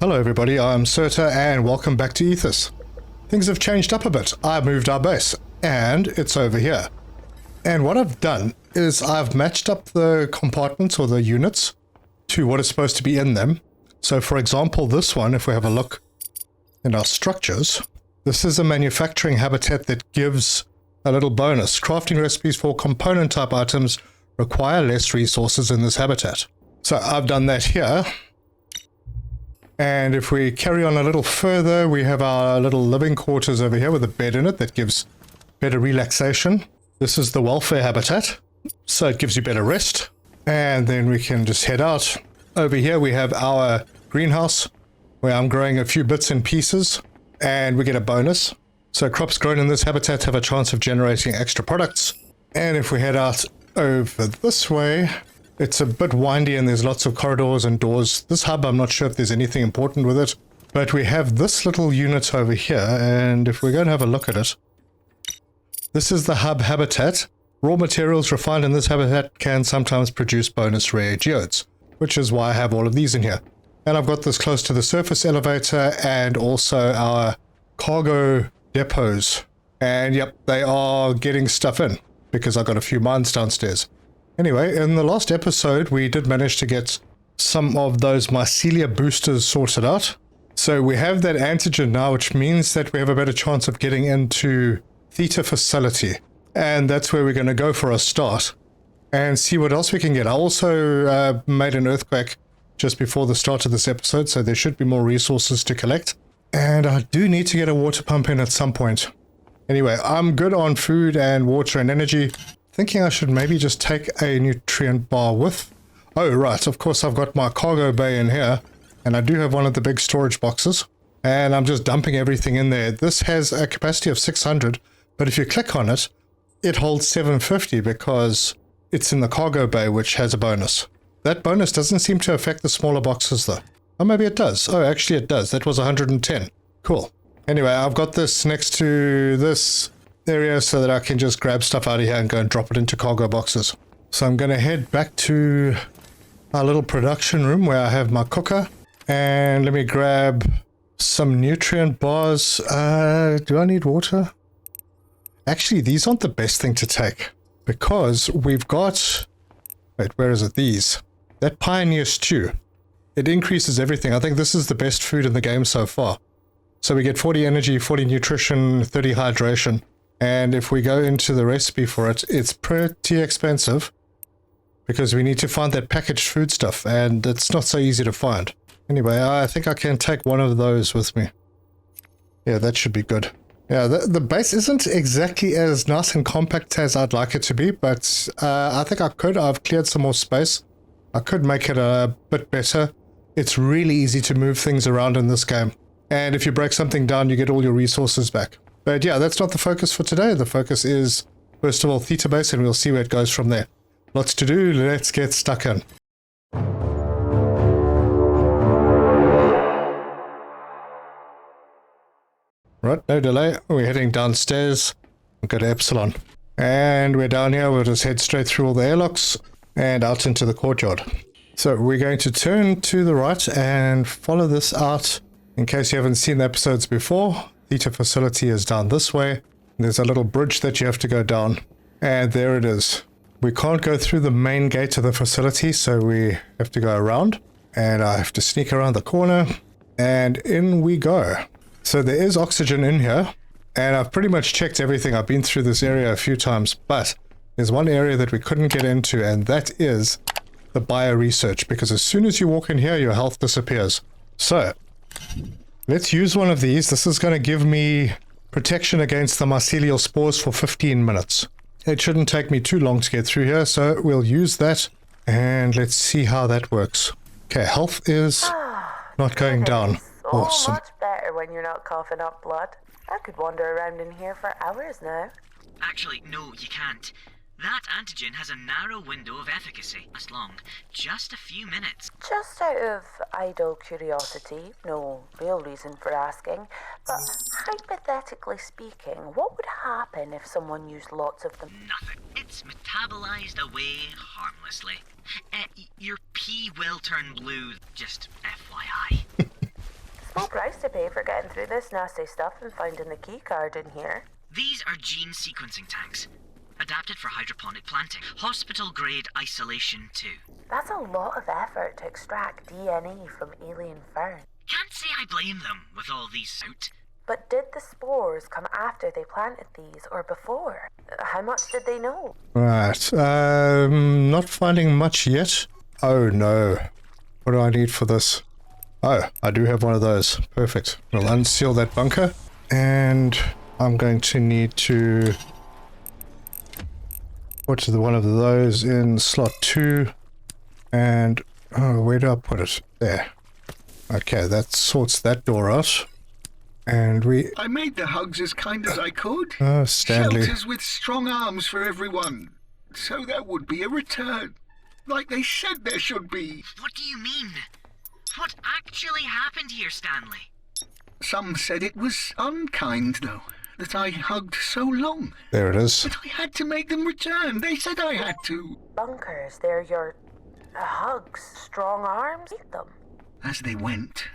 Hello everybody, I'm Theta and welcome back to AETHUS. Things have changed up a bit. I moved our base and it's over here. And what I've done is I've matched up the compartments or the units to what is supposed to be in them. So for example, this one, if we have a look in our structures, this is a manufacturing habitat that gives a little bonus. Crafting recipes for component type items require less resources in this habitat. So I've done that here. And if we carry on a little further, we have our little living quarters over here with a bed in it that gives better relaxation. This is the welfare habitat, so it gives you better rest. And then we can just head out. Over here we have our greenhouse, where I'm growing a few bits and pieces, and we get a bonus. So crops grown in this habitat have a chance of generating extra products. And if we head out over this way, it's a bit windy and there's lots of corridors and doors. This hub, I'm not sure if there's anything important with it, but we have this little unit over here, and if we're going to have a look at it, this is the hub habitat. Raw materials refined in this habitat can sometimes produce bonus rare geodes, which is why I have all of these in here. And I've got this close to the surface elevator and also our cargo depots. And yep, they are getting stuff in because I've got a few mines downstairs. Anyway, in the last episode, we did manage to get some of those mycelia boosters sorted out. So we have that antigen now, which means that we have a better chance of getting into Theta facility. And that's where we're going to go for a start and see what else we can get. I also made an earthquake just before the start of this episode, so there should be more resources to collect. And I do need to get a water pump in at some point. Anyway, I'm good on food and water and energy. Thinking I should maybe just take a nutrient bar with. Oh, right, of course I've got my cargo bay in here, and I do have one of the big storage boxes, and I'm just dumping everything in there. This has a capacity of 600, but if you click on it, it holds 750 because it's in the cargo bay, which has a bonus. That bonus doesn't seem to affect the smaller boxes though. Oh, maybe it does. Oh, actually it does. That was 110. Cool. Anyway, I've got this next to this area so that I can just grab stuff out of here and go and drop it into cargo boxes. So I'm going to head back to our little production room where I have my cooker, and let me grab some nutrient bars. Do I need water? Actually, these aren't the best thing to take because we've got, wait, where is it? These. That pioneer stew. It increases everything. I think this is the best food in the game so far. So we get 40 energy, 40 nutrition, 30 hydration. And if we go into the recipe for it, it's pretty expensive because we need to find that packaged food stuff, and it's not so easy to find. Anyway, I think I can take one of those with me. Yeah, that should be good. Yeah, the base isn't exactly as nice and compact as I'd like it to be, but I think I could. I've cleared some more space. I could make it a bit better. It's really easy to move things around in this game. And if you break something down, you get all your resources back. But yeah, that's not the focus for today. The focus is, first of all, Theta base, and we'll see where it goes from there. Lots to do. Let's get stuck in. Right, no delay. We're heading downstairs. We'll go to Epsilon. And we're down here. We'll just head straight through all the airlocks and out into the courtyard. So we're going to turn to the right and follow this out. In case you haven't seen the episodes before, Theta facility is down this way. There's a little bridge that you have to go down. And there it is. We can't go through the main gate of the facility, so we have to go around. And I have to sneak around the corner. And in we go. So there is oxygen in here. And I've pretty much checked everything. I've been through this area a few times. But there's one area that we couldn't get into, and that is the bio-research. Because as soon as you walk in here, your health disappears. So let's use one of these. This is going to give me protection against the mycelial spores for 15 minutes. It shouldn't take me too long to get through here, so we'll use that. And let's see how that works. Okay, health is not going down. Awesome. Much better when you're not coughing up blood. I could wander around in here for hours now. Actually, no, you can't. That antigen has a narrow window of efficacy. As long, just a few minutes. Just out of idle curiosity, no real reason for asking, but hypothetically speaking, what would happen if someone used lots of them? Nothing. It's metabolized away harmlessly. Your pee will turn blue, just FYI. to pay for getting through this nasty stuff and finding the key card in here. These are gene sequencing tanks, adapted for hydroponic planting. Hospital-grade isolation too. That's a lot of effort to extract DNA from alien ferns. Can't say I blame them with all these out. But did the spores come after they planted these or before? How much did they know? Right. Not finding much yet. Oh no. What do I need for this? Oh, I do have one of those. Perfect. We'll unseal that bunker. And I'm going to need to put one of those in slot 2. And, oh, where do I put it? There. Okay, that sorts that door out. And I made the hugs as kind as I could. Oh, Stanley. Shelters with strong arms for everyone. So there would be a return. Like they said there should be. What do you mean? What actually happened here, Stanley? Some said it was unkind, though, that I hugged so long. There it is. But I had to make them return. They said I had to. Bunkers, they're your hugs, strong arms. Eat them. As they went,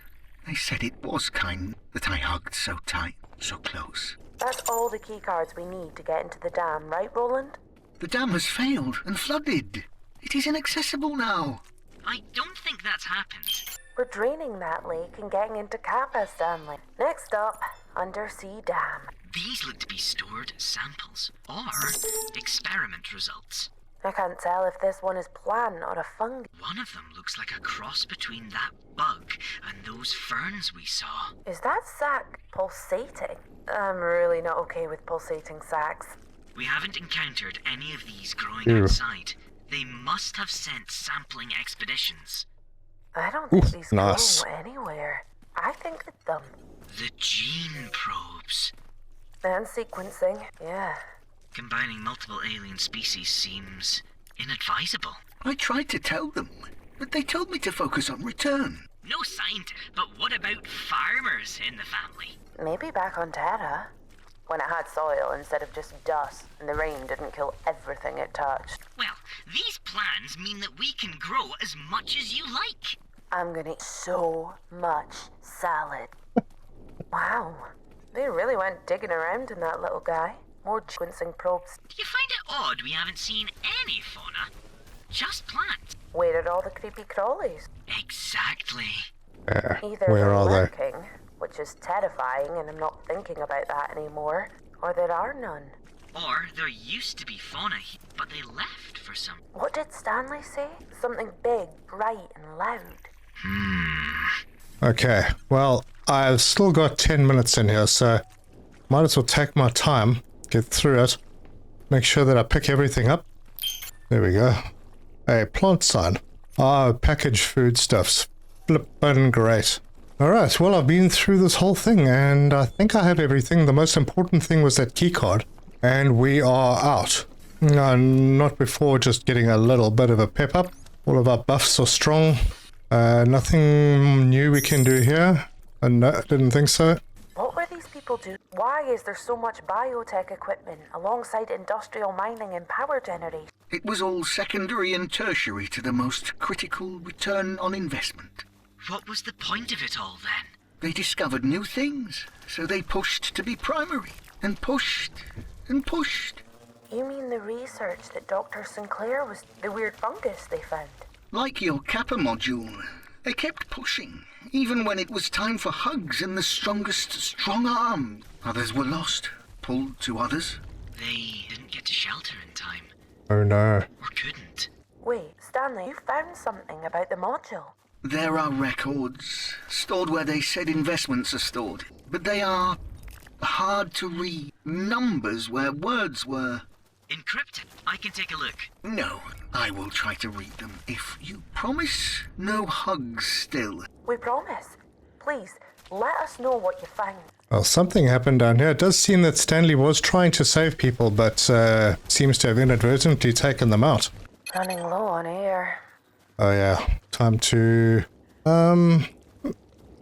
they said it was kind that I hugged so tight, so close. That's all the key cards we need to get into the dam, right, Roland? The dam has failed and flooded. It is inaccessible now. I don't think that's happened. We're draining that lake and getting into Kappa, Stanley. Next up, undersea dam. These look to be stored samples, or experiment results. I can't tell if this one is plant or a fungus. One of them looks like a cross between that bug and those ferns we saw. Is that sac pulsating? I'm really not okay with pulsating sacs. We haven't encountered any of these growing Ew. outside. They must have sent sampling expeditions. I don't think these nice. grow anywhere. I think that them. The gene probes. And sequencing, yeah. Combining multiple alien species seems inadvisable. I tried to tell them, but they told me to focus on return. No scientist, but what about farmers in the family? Maybe back on Theta, when it had soil instead of just dust, and the rain didn't kill everything it touched. Well, these plans mean that we can grow as much as you like. I'm gonna eat so much salad. Wow, they really went digging around in that little guy. More sequencing probes. Do you find it odd we haven't seen any fauna? Just plants. Where are all the creepy crawlies? Exactly. Either where they're are they? lurking, which is terrifying and I'm not thinking about that anymore, or there are none. Or there used to be fauna here, but they left for some... What did Stanley say? Something big, bright, and loud. Okay, well, I've still got 10 minutes in here, so might as well take my time, get through it, make sure that I pick everything up. There we go. A plant sign. Packaged foodstuffs. Flippin' great. Alright, well, I've been through this whole thing, and I think I have everything. The most important thing was that keycard, and we are out. No, not before just getting a little bit of a pep up. All of our buffs are strong. Nothing new we can do here. No, I didn't think so. What were these people doing? Why is there so much biotech equipment alongside industrial mining and power generation? It was all secondary and tertiary to the most critical return on investment. What was the point of it all then? They discovered new things, so they pushed to be primary, and pushed, and pushed. You mean the research that Dr. Sinclair was, the weird fungus they found? Like your Kappa module, they kept pushing, even when it was time for hugs and the strongest strong arm. Others were lost, pulled to others. They didn't get to shelter in time. Oh no. Or couldn't. Wait, Stanley, you found something about the module. There are records, stored where they said investments are stored, but they are hard to read. Numbers where words were. Encrypted. I can take a look. No, I will try to read them if you promise no hugs still. We promise. Please, let us know what you find. Well, something happened down here. It does seem that Stanley was trying to save people, but seems to have inadvertently taken them out. Running low on air. Oh yeah, time to... No,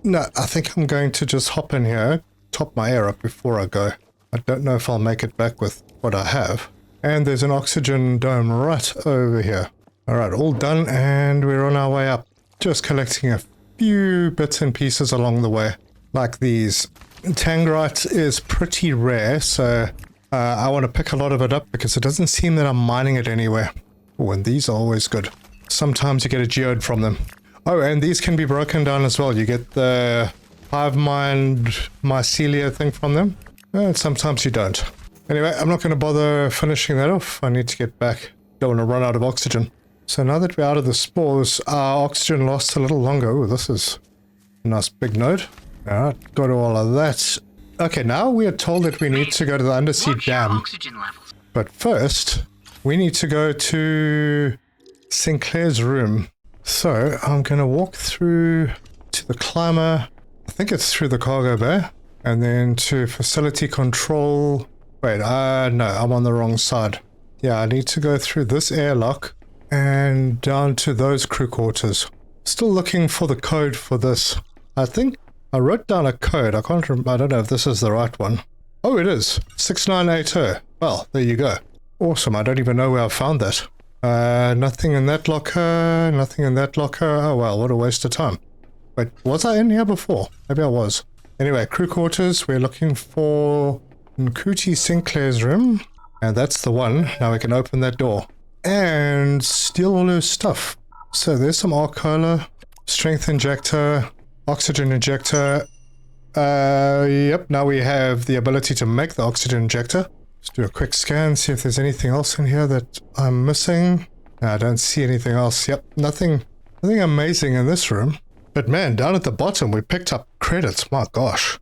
I think I'm going to just hop in here, top my air up before I go. I don't know if I'll make it back with what I have. And there's an oxygen dome right over here. Alright, all done, and we're on our way up. Just collecting a few bits and pieces along the way. like these. Tangrite is pretty rare, so I want to pick a lot of it up because it doesn't seem that I'm mining it anywhere. Oh, and these are always good. Sometimes you get a geode from them. Oh, and these can be broken down as well. You get the hive mind mycelia thing from them. And sometimes you don't. Anyway, I'm not going to bother finishing that off. I need to get back. Don't want to run out of oxygen. So now that we're out of the spores, our oxygen lasts a little longer. Oh, this is a nice big node. Alright, got all of that. Okay, now we are told that we need to go to the undersea dam. Oxygen levels. But first, we need to go to Sinclair's room. So, I'm going to walk through to the climber. I think it's through the cargo bay. And then to facility control. Wait, no, I'm on the wrong side. Yeah, I need to go through this airlock and down to those crew quarters. Still looking for the code for this. I think I wrote down a code. I can't remember. I don't know if this is the right one. Oh, it is. 6980. Well, there you go. Awesome. I don't even know where I found that. Nothing in that locker. Nothing in that locker. Oh, well, what a waste of time. Wait, was I in here before? Maybe I was. Anyway, crew quarters. We're looking for Nkuti Sinclair's room. And that's the one. Now we can open that door. And steal all her stuff. So there's some Arcola, strength injector, oxygen injector. Yep, now we have the ability to make the oxygen injector. Let's do a quick scan, see if there's anything else in here that I'm missing. No, I don't see anything else. Yep, nothing amazing in this room. But man, down at the bottom, we picked up credits. My gosh.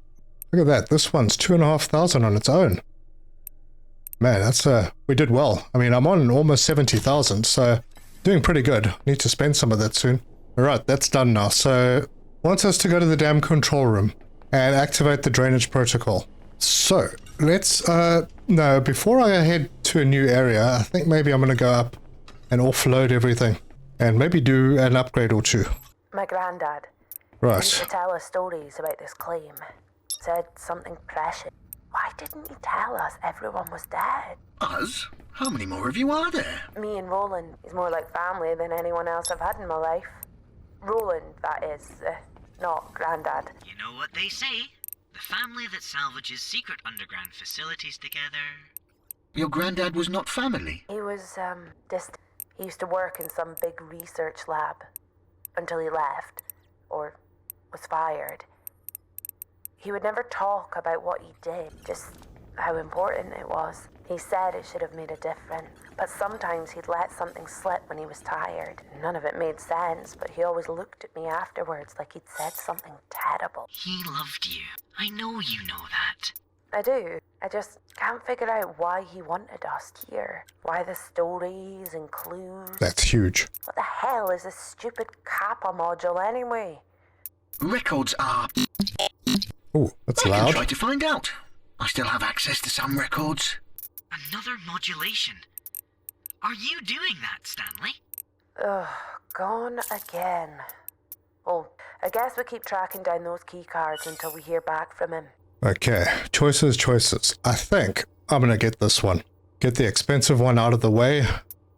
Look at that. This one's 2,500 on its own. Man, we did well. I mean, I'm on almost 70,000, so doing pretty good. Need to spend some of that soon. Alright, that's done now. So, wants us to go to the dam control room and activate the drainage protocol. So, let's, no, before I head to a new area, I think maybe I'm going to go up and offload everything and maybe do an upgrade or two. My granddad. Right. He used to tell us stories about this claim. Said something precious. Why didn't he tell us everyone was dead? Us? How many more of you are there? Me and Roland is more like family than anyone else I've had in my life. Roland, that is, not Grandad. You know what they say? The family that salvages secret underground facilities together. Your granddad was not family? He was, distant. He used to work in some big research lab. Until he left. Or was fired. He would never talk about what he did, just how important it was. He said it should have made a difference, but sometimes he'd let something slip when he was tired. None of it made sense, but he always looked at me afterwards like he'd said something terrible. He loved you. I know you know that. I do. I just can't figure out why he wanted us here. Why the stories and clues. That's huge. What the hell is this stupid Kappa module anyway? Records are... Oh, that's I loud. can try to find out. I still have access to some records. Another modulation. Are you doing that, Stanley? Ugh, gone again. Oh, I guess we keep tracking down those key cards until we hear back from him. Okay, choices. I think I'm going to get this one. Get the expensive one out of the way.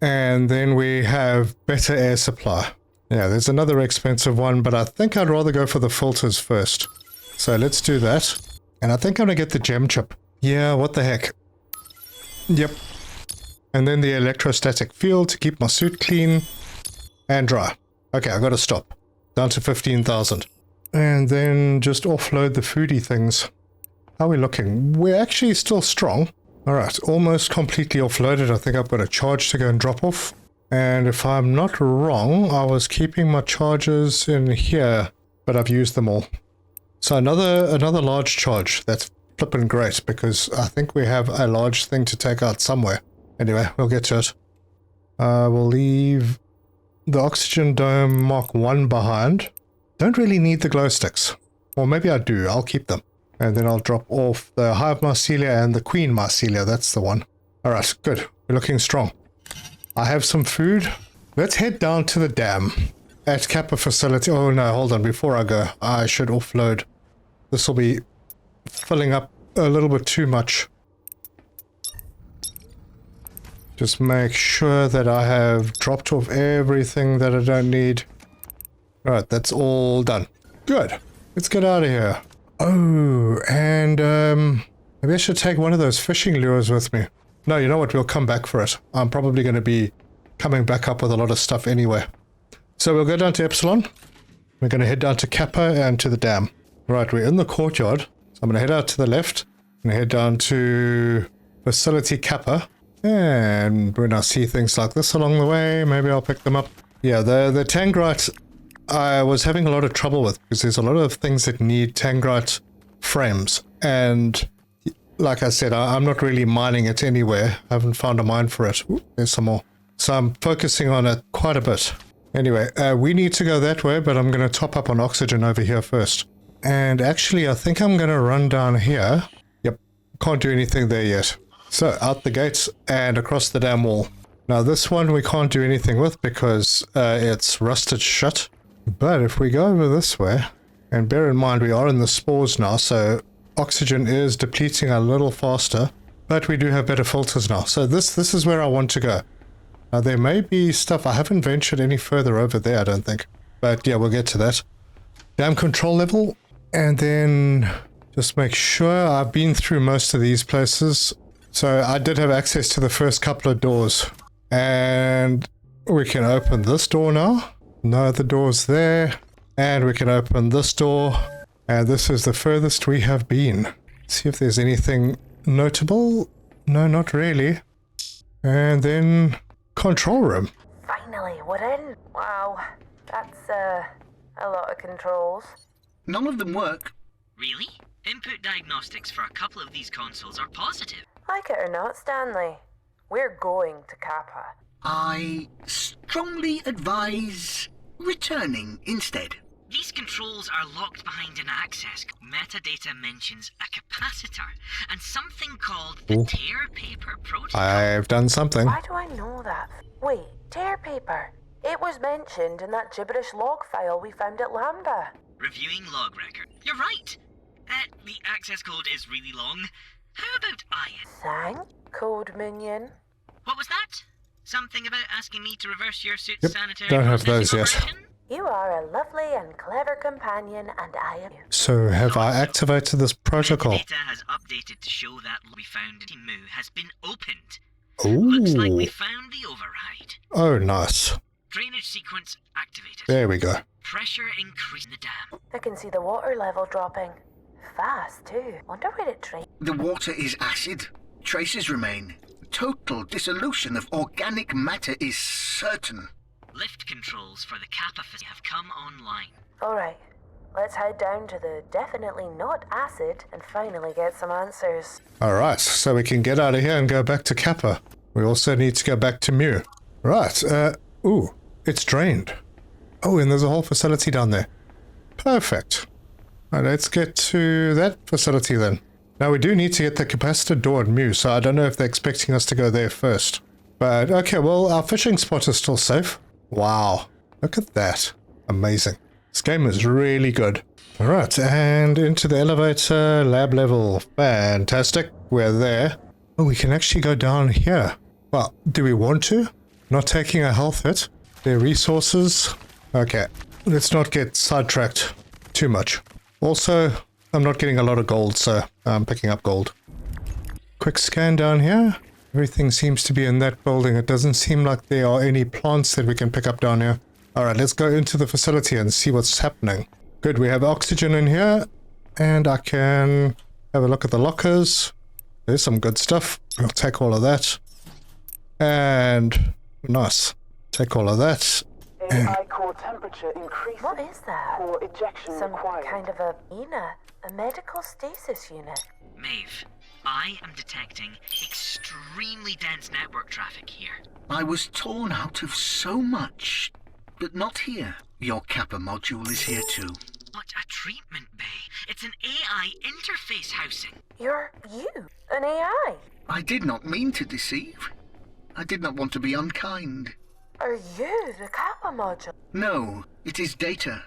And then we have better air supply. Yeah, there's another expensive one, but I think I'd rather go for the filters first. So let's do that. And I think I'm going to get the gem chip. Yeah, what the heck. Yep. And then the electrostatic field to keep my suit clean and dry. Okay, I got to stop. Down to 15,000. And then just offload the foodie things. How are we looking? We're actually still strong. Alright, almost completely offloaded. I think I've got a charge to go and drop off. And if I'm not wrong, I was keeping my charges in here, but I've used them all. So another large charge. That's flippin' great, because I think we have a large thing to take out somewhere. Anyway, we'll get to it. We'll leave the oxygen dome Mark 1 behind. Don't really need the glow sticks. Or maybe I do. I'll keep them. And then I'll drop off the hive mycelia and the queen mycelia. That's the one. Alright, good. We're looking strong. I have some food. Let's head down to the dam at Kappa facility. Oh no, hold on. Before I go, I should offload. This will be filling up a little bit too much. Just make sure that I have dropped off everything that I don't need. Right, that's all done. Good. Let's get out of here. Oh, and maybe I should take one of those fishing lures with me. No, you know what? We'll come back for it. I'm probably going to be coming back up with a lot of stuff anyway. So we'll go down to Epsilon. We're going to head down to Kappa and to the dam. Right, we're in the courtyard. So I'm going to head out to the left. I'm going to head down to Facility Kappa. And when I see things like this along the way, maybe I'll pick them up. Yeah, the Tangrite I was having a lot of trouble with because there's a lot of things that need Tangrite frames. And like I said, I'm not really mining it anywhere. I haven't found a mine for it. Ooh, there's some more. So I'm focusing on it quite a bit. Anyway, we need to go that way, but I'm going to top up on oxygen over here first. And actually, I think I'm going to run down here. Yep, can't do anything there yet. So, out the gates and across the dam wall. Now, this one we can't do anything with because it's rusted shut. But if we go over this way, and bear in mind we are in the spores now, so oxygen is depleting a little faster, but we do have better filters now. So this is where I want to go. Now, there may be stuff. I haven't ventured any further over there, I don't think. But yeah, we'll get to that. Dam control level. And then just make sure I've been through most of these places. So I did have access to the first couple of doors. And we can open this door now. No other doors there. And we can open this door. And this is the furthest we have been. See if there's anything notable. No, not really. And then control room. Finally, we're in. Wow, that's a lot of controls. None of them work. Really? Input diagnostics for a couple of these consoles are positive. Like it or not, Stanley, we're going to Kappa. I strongly advise returning instead. These controls are locked behind an access. Metadata mentions a capacitor and something called the tear paper protocol. I've done something. Why do I know that? Wait, tear paper. It was mentioned in that gibberish log file we found at Lambda. Reviewing log record. You're right. The access code is really long. How about Ian? Sang? Code minion? What was that? Something about asking me to reverse your suit's Yep, sanitary don't have processing those yet. operation? You are a lovely and clever companion, and I am. So have I activated this protocol? Data has updated to show that we found in Moo has been opened. Looks like we Ooh. found the override. Oh, nice. Drainage sequence activated. There we go. Pressure increase in the dam. I can see the water level dropping. Fast, too. Wonder where it trained. The water is acid. Traces remain. Total dissolution of organic matter is certain. Lift controls for the Kappa facility have come online. Alright, let's head down to the definitely not acid and finally get some answers. Alright, so we can get out of here and go back to Kappa. We also need to go back to Mu. Right, ooh, it's drained. Oh, and there's a whole facility down there. Perfect. Right, let's get to that facility then. Now we do need to get the capacitor door at Mu, so I don't know if they're expecting us to go there first. But okay, well, our fishing spot is still safe. Wow, look at that. Amazing. This game is really good. Alright, and into the elevator, lab level. Fantastic, we're there. Oh, we can actually go down here. Well, do we want to? Not taking a health hit. Their resources. Okay, let's not get sidetracked too much. Also, I'm not getting a lot of gold, so I'm picking up gold. Quick scan down here. Everything seems to be in that building. It doesn't seem like there are any plants that we can pick up down here. Alright, let's go into the facility and see what's happening. Good, we have oxygen in here. And I can have a look at the lockers. There's some good stuff. I'll take all of that. And nice. Take all of that. AI core temperature increasing. What is that? Core ejection Some required. kind of a medical stasis unit. Maeve, I am detecting extremely dense network traffic here. I was torn out of so much, but not here. Your Kappa module is here too. What a treatment bay. It's an AI interface housing. You're you, an AI. I did not mean to deceive. I did not want to be unkind. Are you the Kappa module? No, it is data.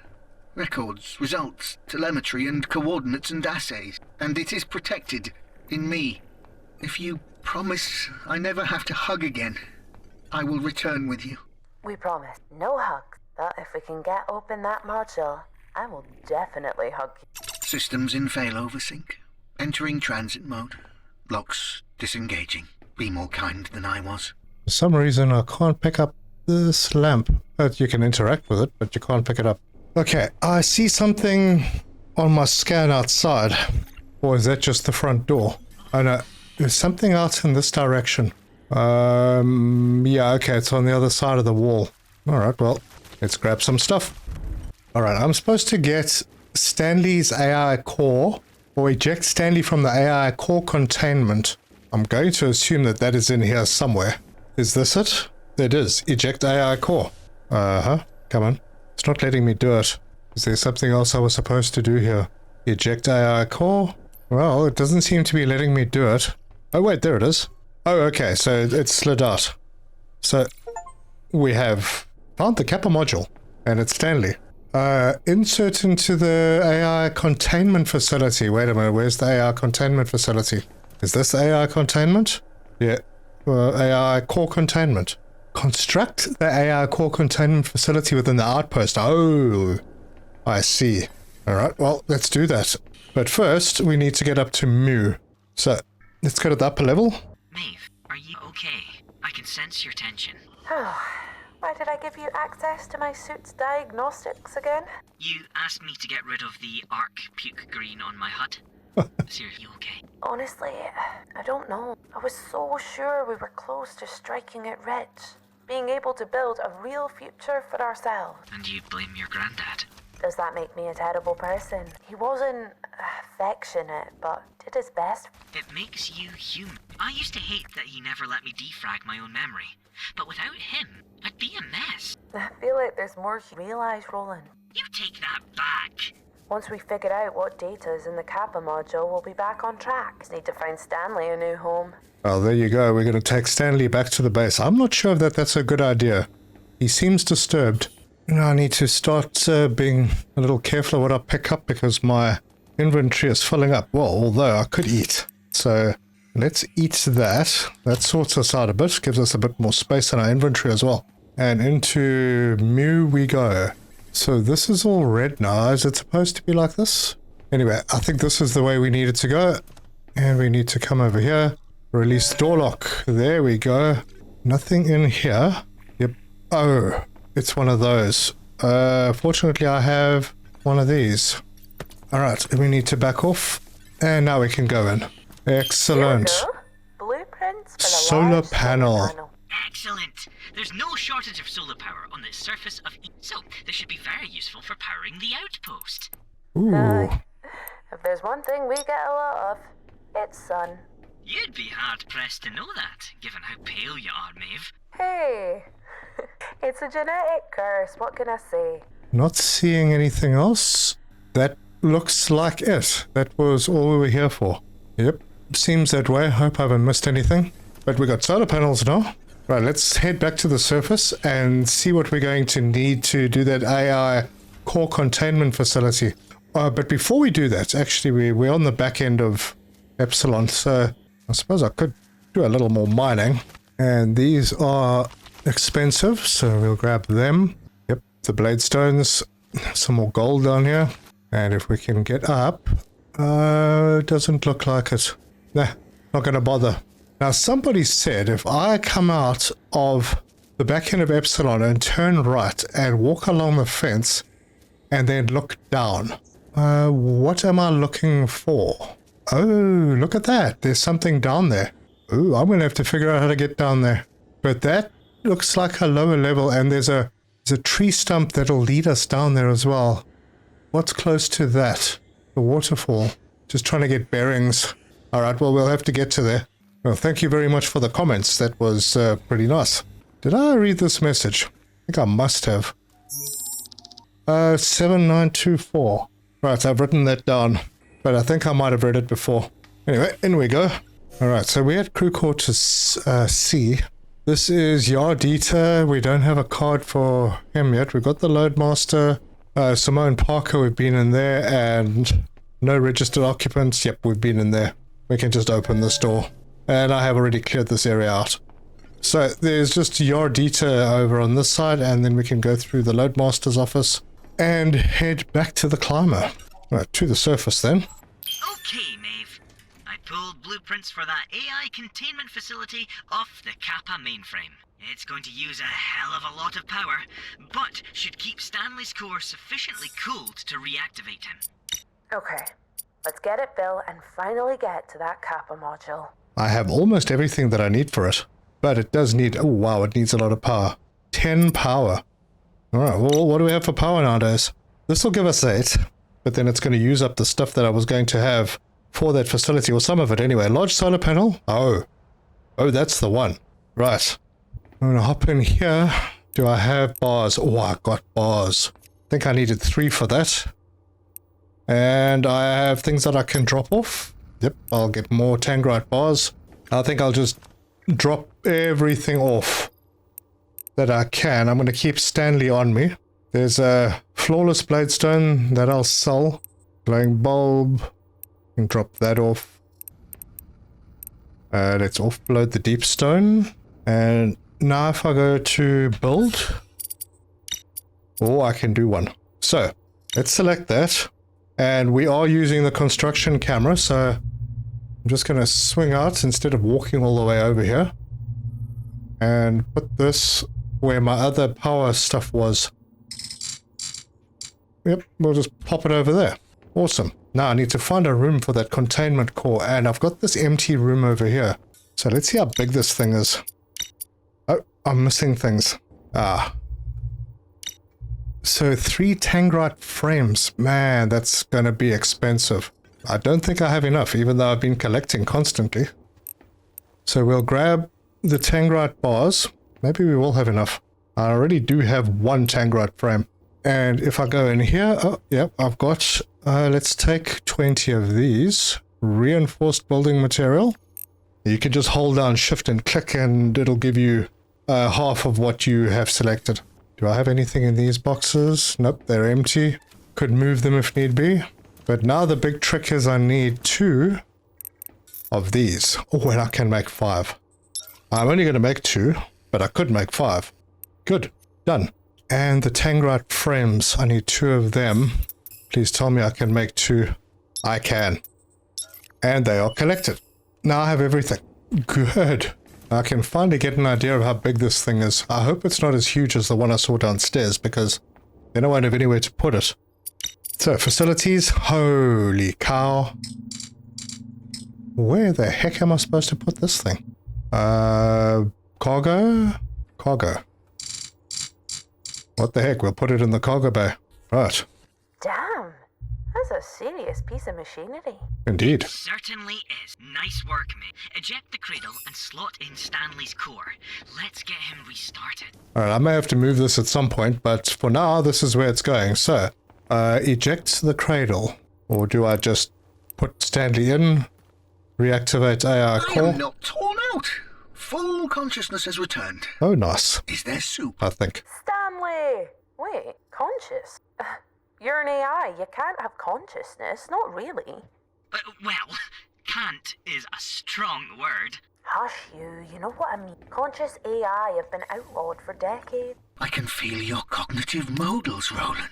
Records, results, telemetry, and coordinates and assays. And it is protected in me. If you promise I never have to hug again, I will return with you. We promise. No hugs. But if we can get open that module, I will definitely hug you. Systems in failover sync. Entering transit mode. Locks disengaging. Be more kind than I was. For some reason, I can't pick up this lamp. But you can interact with it, but you can't pick it up. Okay, I see something on my scan outside. Or is that just the front door? Oh no, there's something out in this direction. Yeah, okay, it's on the other side of the wall. Alright, well, let's grab some stuff. Alright, I'm supposed to get Stanley's AI core, or eject Stanley from the AI core containment. I'm going to assume that that is in here somewhere. Is this it? It is. Eject AI core. Uh-huh. Come on. It's not letting me do it. Is there something else I was supposed to do here? Eject AI core? Well, it doesn't seem to be letting me do it. Oh, wait, there it is. Oh, okay, so it slid out. So, we have found the Kappa module, and it's Stanley. Insert into the AI containment facility. Wait a minute, where's the AI containment facility? Is this the AI containment? Yeah. AI core containment. Construct the AI core containment facility within the outpost. Oh, I see. Alright, well, let's do that. But first, we need to get up to Mu. So, let's go to the upper level. Maeve, are you okay? I can sense your tension. Why did I give you access to my suit's diagnostics again? You asked me to get rid of the arc puke green on my HUD. Seriously, you okay? Honestly, I don't know. I was so sure we were close to striking it rich. Being able to build a real future for ourselves. And you blame your granddad? Does that make me a terrible person? He wasn't affectionate, but did his best. It makes you human. I used to hate that he never let me defrag my own memory. But without him, I'd be a mess. I feel like there's more you realize, Roland. You take that back. Once we figured out what data is in the Kappa module, we'll be back on track. Just need to find Stanley a new home. Well, there you go. We're going to take Stanley back to the base. I'm not sure if that's a good idea. He seems disturbed. I need to start being a little careful of what I pick up because my inventory is filling up. Well, although I could eat. So let's eat that. That sorts us out a bit. Gives us a bit more space in our inventory as well. And into Mu we go. So this is all red now. Is it supposed to be like this? Anyway, I think this is the way we need it to go. And we need to come over here. Release the door lock. There we go. Nothing in here. Yep. Oh, it's one of those. Fortunately, I have one of these. Alright, we need to back off. And now we can go in. Excellent. Here we go. Blueprints for the Solar large panel. Excellent. There's no shortage of solar power on the surface of so this should be very useful for powering the outpost. Ooh. If there's one thing we get a lot of, it's sun. You'd be hard-pressed to know that, given how pale you are, Maeve. Hey, it's a genetic curse, what can I say? Not seeing anything else. That looks like it. That was all we were here for. Yep, seems that way. Hope I haven't missed anything. But we got solar panels now. Right, let's head back to the surface and see what we're going to need to do that AI core containment facility. But before we do that, actually we're on the back end of Epsilon, so I suppose I could do a little more mining. And these are expensive, so we'll grab them. Yep, the blade stones, some more gold down here. And if we can get up, it doesn't look like it. Nah, not gonna bother. Now somebody said if I come out of the back end of Epsilon and turn right and walk along the fence and then look down, what am I looking for? Oh, look at that. There's something down there. Ooh, I'm going to have to figure out how to get down there. But that looks like a lower level, and there's a tree stump that'll lead us down there as well. What's close to that? The waterfall. Just trying to get bearings. Alright, well, we'll have to get to there. Well, thank you very much for the comments. That was pretty nice. Did I read this message? I think I must have. 7924. Right, I've written that down. But I think I might have read it before. Anyway, in we go. Alright, so we're at crew quarters C. This is Yardita. We don't have a card for him yet. We've got the Loadmaster. Simone Parker, we've been in there. And no registered occupants. Yep, we've been in there. We can just open this door. And I have already cleared this area out. So there's just Yardita over on this side. And then we can go through the Loadmaster's office. And head back to the climber. Right, to the surface then. Okay, Maeve. I pulled blueprints for that AI containment facility off the Kappa mainframe. It's going to use a hell of a lot of power, but should keep Stanley's core sufficiently cooled to reactivate him. Okay, let's get it built and finally get to that Kappa module. I have almost everything that I need for it, but it does need, oh wow, it needs a lot of power. 10 power. Alright, well, what do we have for power nowadays? This will give us 8, but then it's going to use up the stuff that I was going to have for that facility, or some of it anyway. Large solar panel? Oh, that's the one. Right. I'm going to hop in here. Do I have bars? Oh, I got bars. I think I needed 3 for that. And I have things that I can drop off. Yep, I'll get more tangrite bars. I think I'll just drop everything off that I can. I'm going to keep Stanley on me. There's a flawless bladestone that I'll sell. Glowing bulb. And drop that off. Let's offload the deep stone. And now if I go to build. Oh, I can do one. So, let's select that. And we are using the construction camera, so I'm just going to swing out instead of walking all the way over here. And put this where my other power stuff was. Yep, we'll just pop it over there. Awesome. Now I need to find a room for that containment core, and I've got this empty room over here. So let's see how big this thing is. Oh, I'm missing things. So 3 tangrite frames. Man, that's going to be expensive. I don't think I have enough, even though I've been collecting constantly. So we'll grab the tangrite bars. Maybe we will have enough. I already do have 1 tangrite frame. And if I go in here, oh, yep, I've got, let's take 20 of these. Reinforced building material. You can just hold down shift and click and it'll give you half of what you have selected. Do I have anything in these boxes? Nope, they're empty. Could move them if need be. But now the big trick is I need 2 of these. Oh, and I can make 5. I'm only going to make 2, but I could make 5. Good. Done. And the tangrite frames, I need 2 of them. Please tell me I can make 2. I can. And they are collected. Now I have everything. Good. I can finally get an idea of how big this thing is. I hope it's not as huge as the one I saw downstairs, because then I won't have anywhere to put it. So, facilities. Holy cow. Where the heck am I supposed to put this thing? Cargo? Cargo. What the heck? We'll put it in the cargo bay. Right. Damn, that's a serious piece of machinery. Indeed. Certainly is. Nice work, mate. Eject the cradle and slot in Stanley's core. Let's get him restarted. Alright, I may have to move this at some point, but for now, this is where it's going. So, eject the cradle. Or do I just put Stanley in? Reactivate AI I core? am not torn out. Full consciousness has returned. Oh, nice. Is there soup? I think. Stanley! Wait, conscious? You're an AI, you can't have consciousness, not really. Well, can't is a strong word. Hush you know what I mean. Conscious AI have been outlawed for decades. I can feel your cognitive modals, Roland.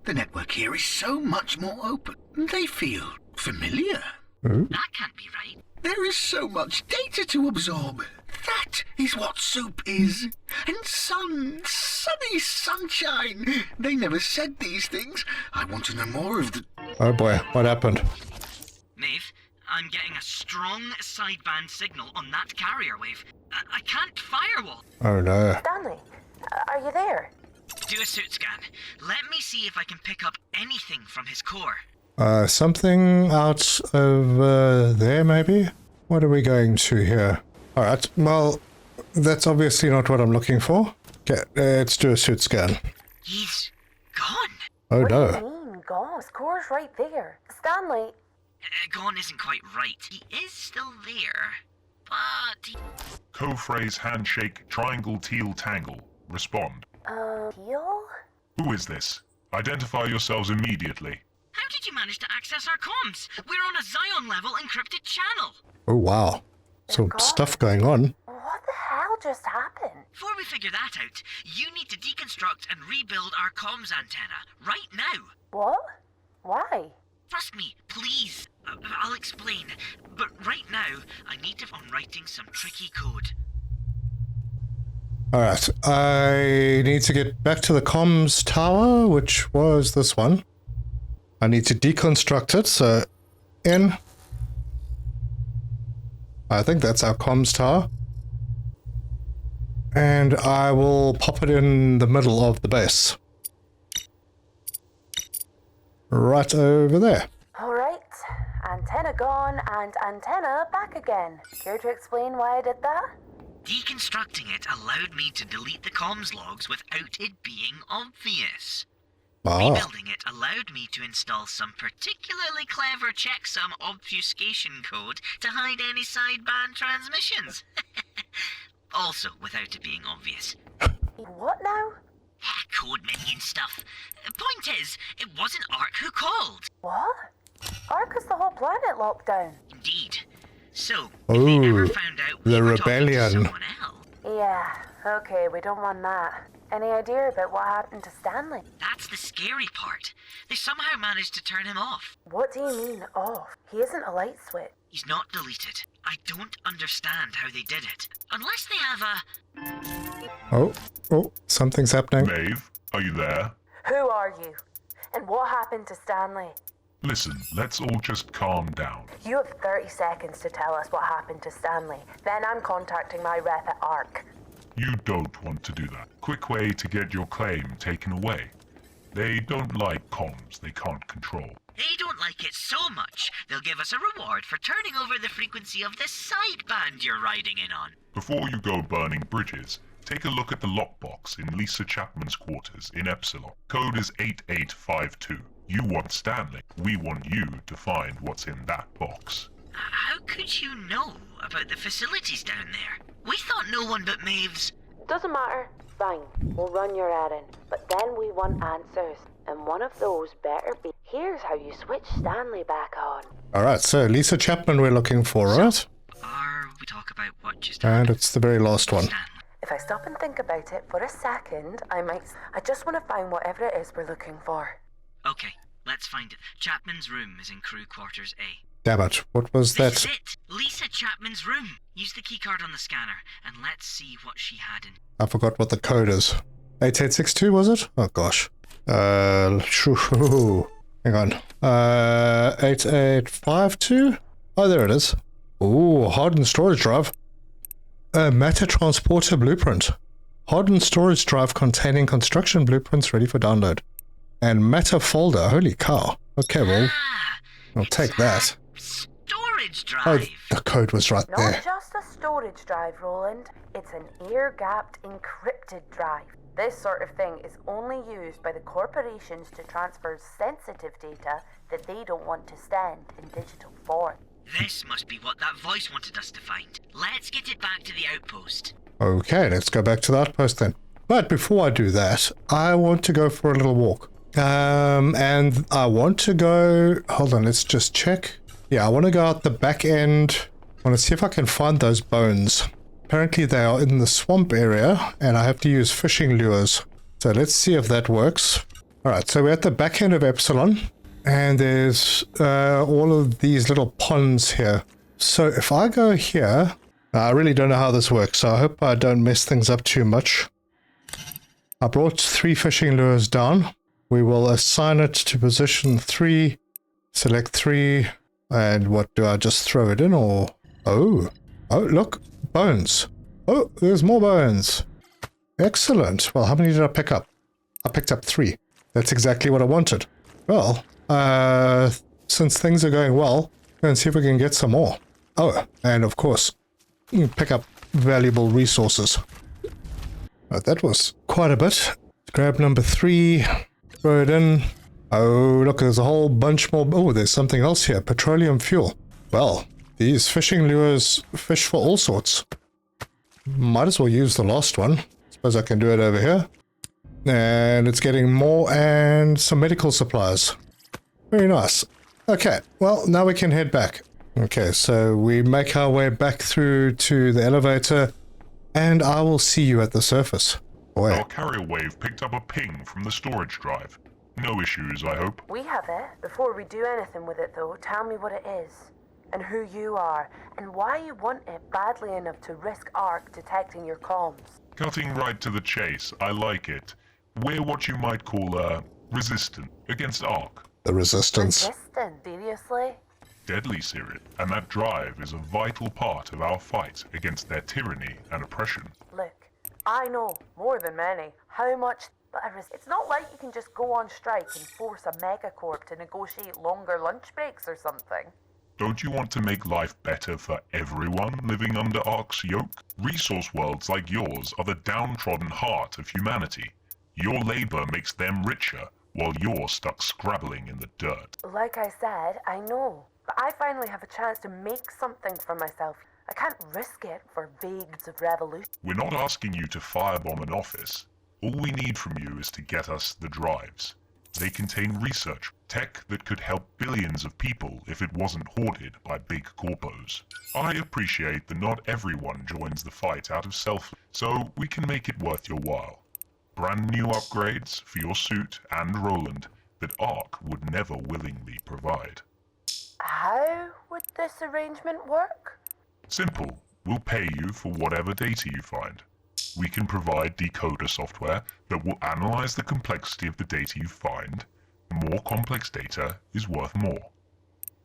The network here is so much more open. They feel familiar. That can't be right. There is so much data to absorb. That is what soup is. And sunny sunshine. They never said these things. I want to know more of the... Oh boy, what happened? Maeve, I'm getting a strong sideband signal on that carrier wave. I can't firewall. Oh no. Stanley, are you there? Do a suit scan. Let me see if I can pick up anything from his core. Something out of there maybe? What are we going to here? Alright, well, that's obviously not what I'm looking for. Okay, let's do a suit scan. He's gone. Oh What do no. you mean, gone? His core's right there. Stanley, Gone isn't quite right. He is still there, but... Co-phrase handshake triangle teal tangle. Respond. Heal? Who is this? Identify yourselves immediately. How did you manage to access our comms? We're on a Zion level encrypted channel. Oh wow. Some stuff going on. What the hell just happened? Before we figure that out, you need to deconstruct and rebuild our comms antenna right now. What? Why? Trust me, please. I'll explain. But right now, I need to on writing some tricky code. Alright, I need to get back to the comms tower, which was this one. I need to deconstruct it, so in. I think that's our comms tower. And I will pop it in the middle of the base. Right over there. Alright, antenna gone and antenna back again. Care to explain why I did that? Deconstructing it allowed me to delete the comms logs without it being obvious. Ah, Rebuilding it allowed me to install some particularly clever checksum obfuscation code to hide any sideband transmissions. Also, without it being obvious. What now? Code minion stuff. Point is, it wasn't Ark who called. What? Ark is the whole planet locked down. Indeed. So, if they ever Ooh, found out we the were talking to rebellion. someone else, Yeah, okay, we don't want that. Any idea about what happened to Stanley? that's the scary part. They somehow managed to turn him off. What do you mean off? He isn't a light switch. He's not deleted. I don't understand how they did it. Unless they have a... oh, something's happening. Maeve, are you there? Who are you? And what happened to Stanley? Listen, let's all just calm down. You have 30 seconds to tell us what happened to Stanley. Then I'm contacting my rep at ARC. You don't want to do that. Quick way to get your claim taken away. They don't like comms they can't control. They don't like it so much, they'll give us a reward for turning over the frequency of the sideband you're riding in on. Before you go burning bridges, take a look at the lockbox in Lisa Chapman's quarters in Epsilon. Code is 8852. You want Stanley. We want you to find what's in that box. How could you know about the facilities down there? We thought no one but Maeve's... Doesn't matter. Fine, we'll run your errand. But then we want answers. And one of those better be... Here's how you switch Stanley back on. Alright, so Lisa Chapman we're looking for, right? Are we talk about what just And happened? it's the very last one. Stanley. If I stop and think about it for a second, I just want to find whatever it is we're looking for. Okay, let's find it. Chapman's room is in crew quarters A. Damn it, what was This that? is it! Lisa Chapman's room! Use the keycard on the scanner, and let's see what she had in... I forgot what the code is. 8862 was it? Oh gosh. Hang on. 8852? Oh, there it is. Ooh, hardened storage drive. A matter transporter blueprint. Hardened storage drive containing construction blueprints ready for download. And matter folder. Holy cow. Okay, well, I'll it's take a that. storage Oh, drive! the code was right Not there. just a storage drive, Roland. It's an air-gapped encrypted drive. This sort of thing is only used by the corporations to transfer sensitive data that they don't want to send in digital form. This must be what that voice wanted us to find. Let's get it back to the outpost. Okay, let's go back to the outpost then. But before I do that, I want to go for a little walk. And I want to go... Hold on, let's just check. Yeah, I want to go out the back end. I want to see if I can find those bones. Apparently they are in the swamp area, and I have to use fishing lures. So let's see if that works. Alright, so we're at the back end of Epsilon, and there's all of these little ponds here. So if I go here... I really don't know how this works, so I hope I don't mess things up too much. I brought 3 fishing lures down. We will assign it to position 3, select 3, and what do I just throw it in, or... Oh, look, bones. Oh, there's more bones. Excellent. Well, how many did I pick up? I picked up 3. That's exactly what I wanted. Well, since things are going well, let's see if we can get some more. Oh, and of course, pick up valuable resources. That was quite a bit. Grab number 3, throw it in. Oh, look, there's a whole bunch more. Oh, there's something else here. Petroleum fuel. Well, these fishing lures fish for all sorts. Might as well use the last one. Suppose I can do it over here. And it's getting more and some medical supplies. Very nice. Okay, well, now we can head back. Okay, so we make our way back through to the elevator, and I will see you at the surface. Boy. Our carrier wave picked up a ping from the storage drive. No issues, I hope. We have it. Before we do anything with it, though, tell me what it is, and who you are, and why you want it badly enough to risk ARC detecting your comms. Cutting right to the chase, I like it. We're what you might call, resistant against ARC. The resistance. Resistant? Seriously? Deadly serious, and that drive is a vital part of our fight against their tyranny and oppression. Look, I know, more than many, how much, but it's not like you can just go on strike and force a megacorp to negotiate longer lunch breaks or something. Don't you want to make life better for everyone living under ARC's yoke? Resource worlds like yours are the downtrodden heart of humanity. Your labor makes them richer, while you're stuck scrabbling in the dirt. Like I said, I know, but I finally have a chance to make something for myself. I can't risk it for vagues of revolution. We're not asking you to firebomb an office. All we need from you is to get us the drives. They contain research, tech that could help billions of people if it wasn't hoarded by big corpos. I appreciate that not everyone joins the fight out of self, so we can make it worth your while. Brand new upgrades for your suit and Roland that ARC would never willingly provide. How would this arrangement work? Simple. We'll pay you for whatever data you find. We can provide decoder software that will analyze the complexity of the data you find. More complex data is worth more.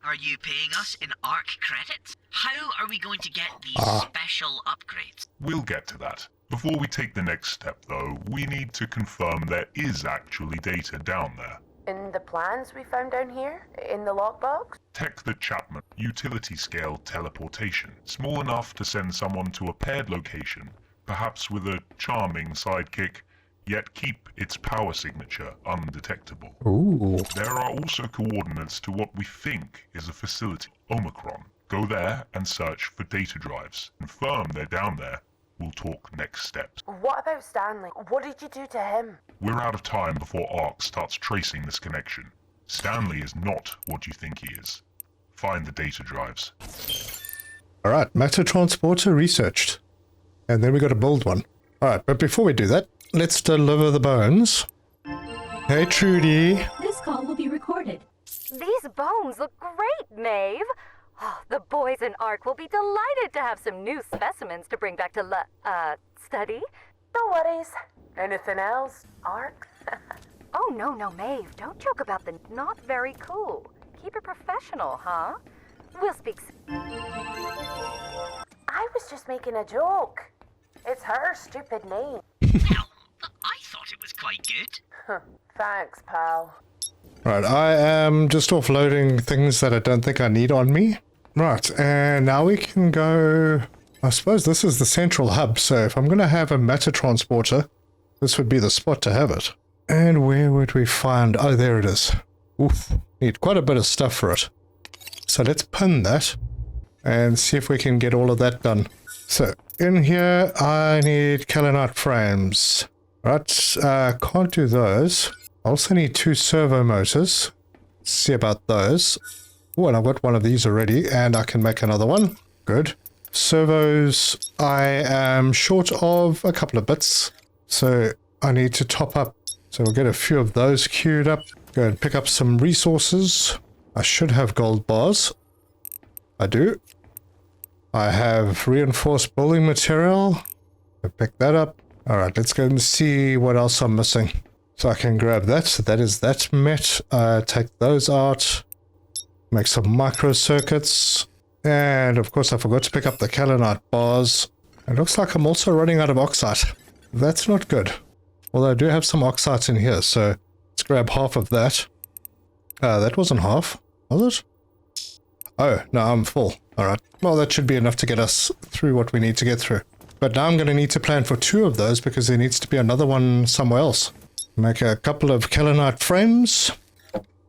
Are you paying us in ARC credits? How are we going to get these special upgrades? We'll get to that. Before we take the next step, though, we need to confirm there is actually data down there. In the plans we found down here? In the lockbox? Tech that Chapman, utility-scale teleportation, small enough to send someone to a paired location, perhaps with a charming sidekick, yet keep its power signature undetectable. Ooh. There are also coordinates to what we think is a facility, Omicron. Go there and search for data drives. Confirm they're down there. We'll talk next steps. What about Stanley? What did you do to him? We're out of time before ARC starts tracing this connection. Stanley is not what you think he is. Find the data drives. Alright, matter transporter researched. And then we got to build one. Alright, but before we do that, let's deliver the bones. Hey Trudy. This call will be recorded. These bones look great, Maeve. Oh, the boys in ARC will be delighted to have some new specimens to bring back to study. No worries. Anything else, ARC? Oh, no, Maeve. Don't joke about the not very cool. Keep it professional, huh? We'll speak soon. I was just making a joke. It's her stupid name. Well, I thought it was quite good. Thanks, pal. Right, I am just offloading things that I don't think I need on me. Right, and now we can go... I suppose this is the central hub, so if I'm going to have a matter transporter, this would be the spot to have it. And where would we find... Oh, there it is. Oof, need quite a bit of stuff for it. So let's pin that and see if we can get all of that done. So, in here, I need Kalinite frames. Right, can't do those. I also need 2 servo motors. Let's see about those. Oh, and I've got one of these already, and I can make another one. Good. Servos, I am short of a couple of bits, so I need to top up. So we'll get a few of those queued up. Go and pick up some resources. I should have gold bars. I do. I have reinforced building material. I'll pick that up. Alright, let's go and see what else I'm missing. So I can grab that. So that is that met. Take those out. Make some micro circuits. And of course I forgot to pick up the Kalinite bars. It looks like I'm also running out of oxide. That's not good. Although I do have some oxide in here, so let's grab half of that. That wasn't half, was it? Oh, no, I'm full. Alright. Well, that should be enough to get us through what we need to get through. But now I'm going to need to plan for 2 of those because there needs to be another one somewhere else. Make a couple of Kalinite frames.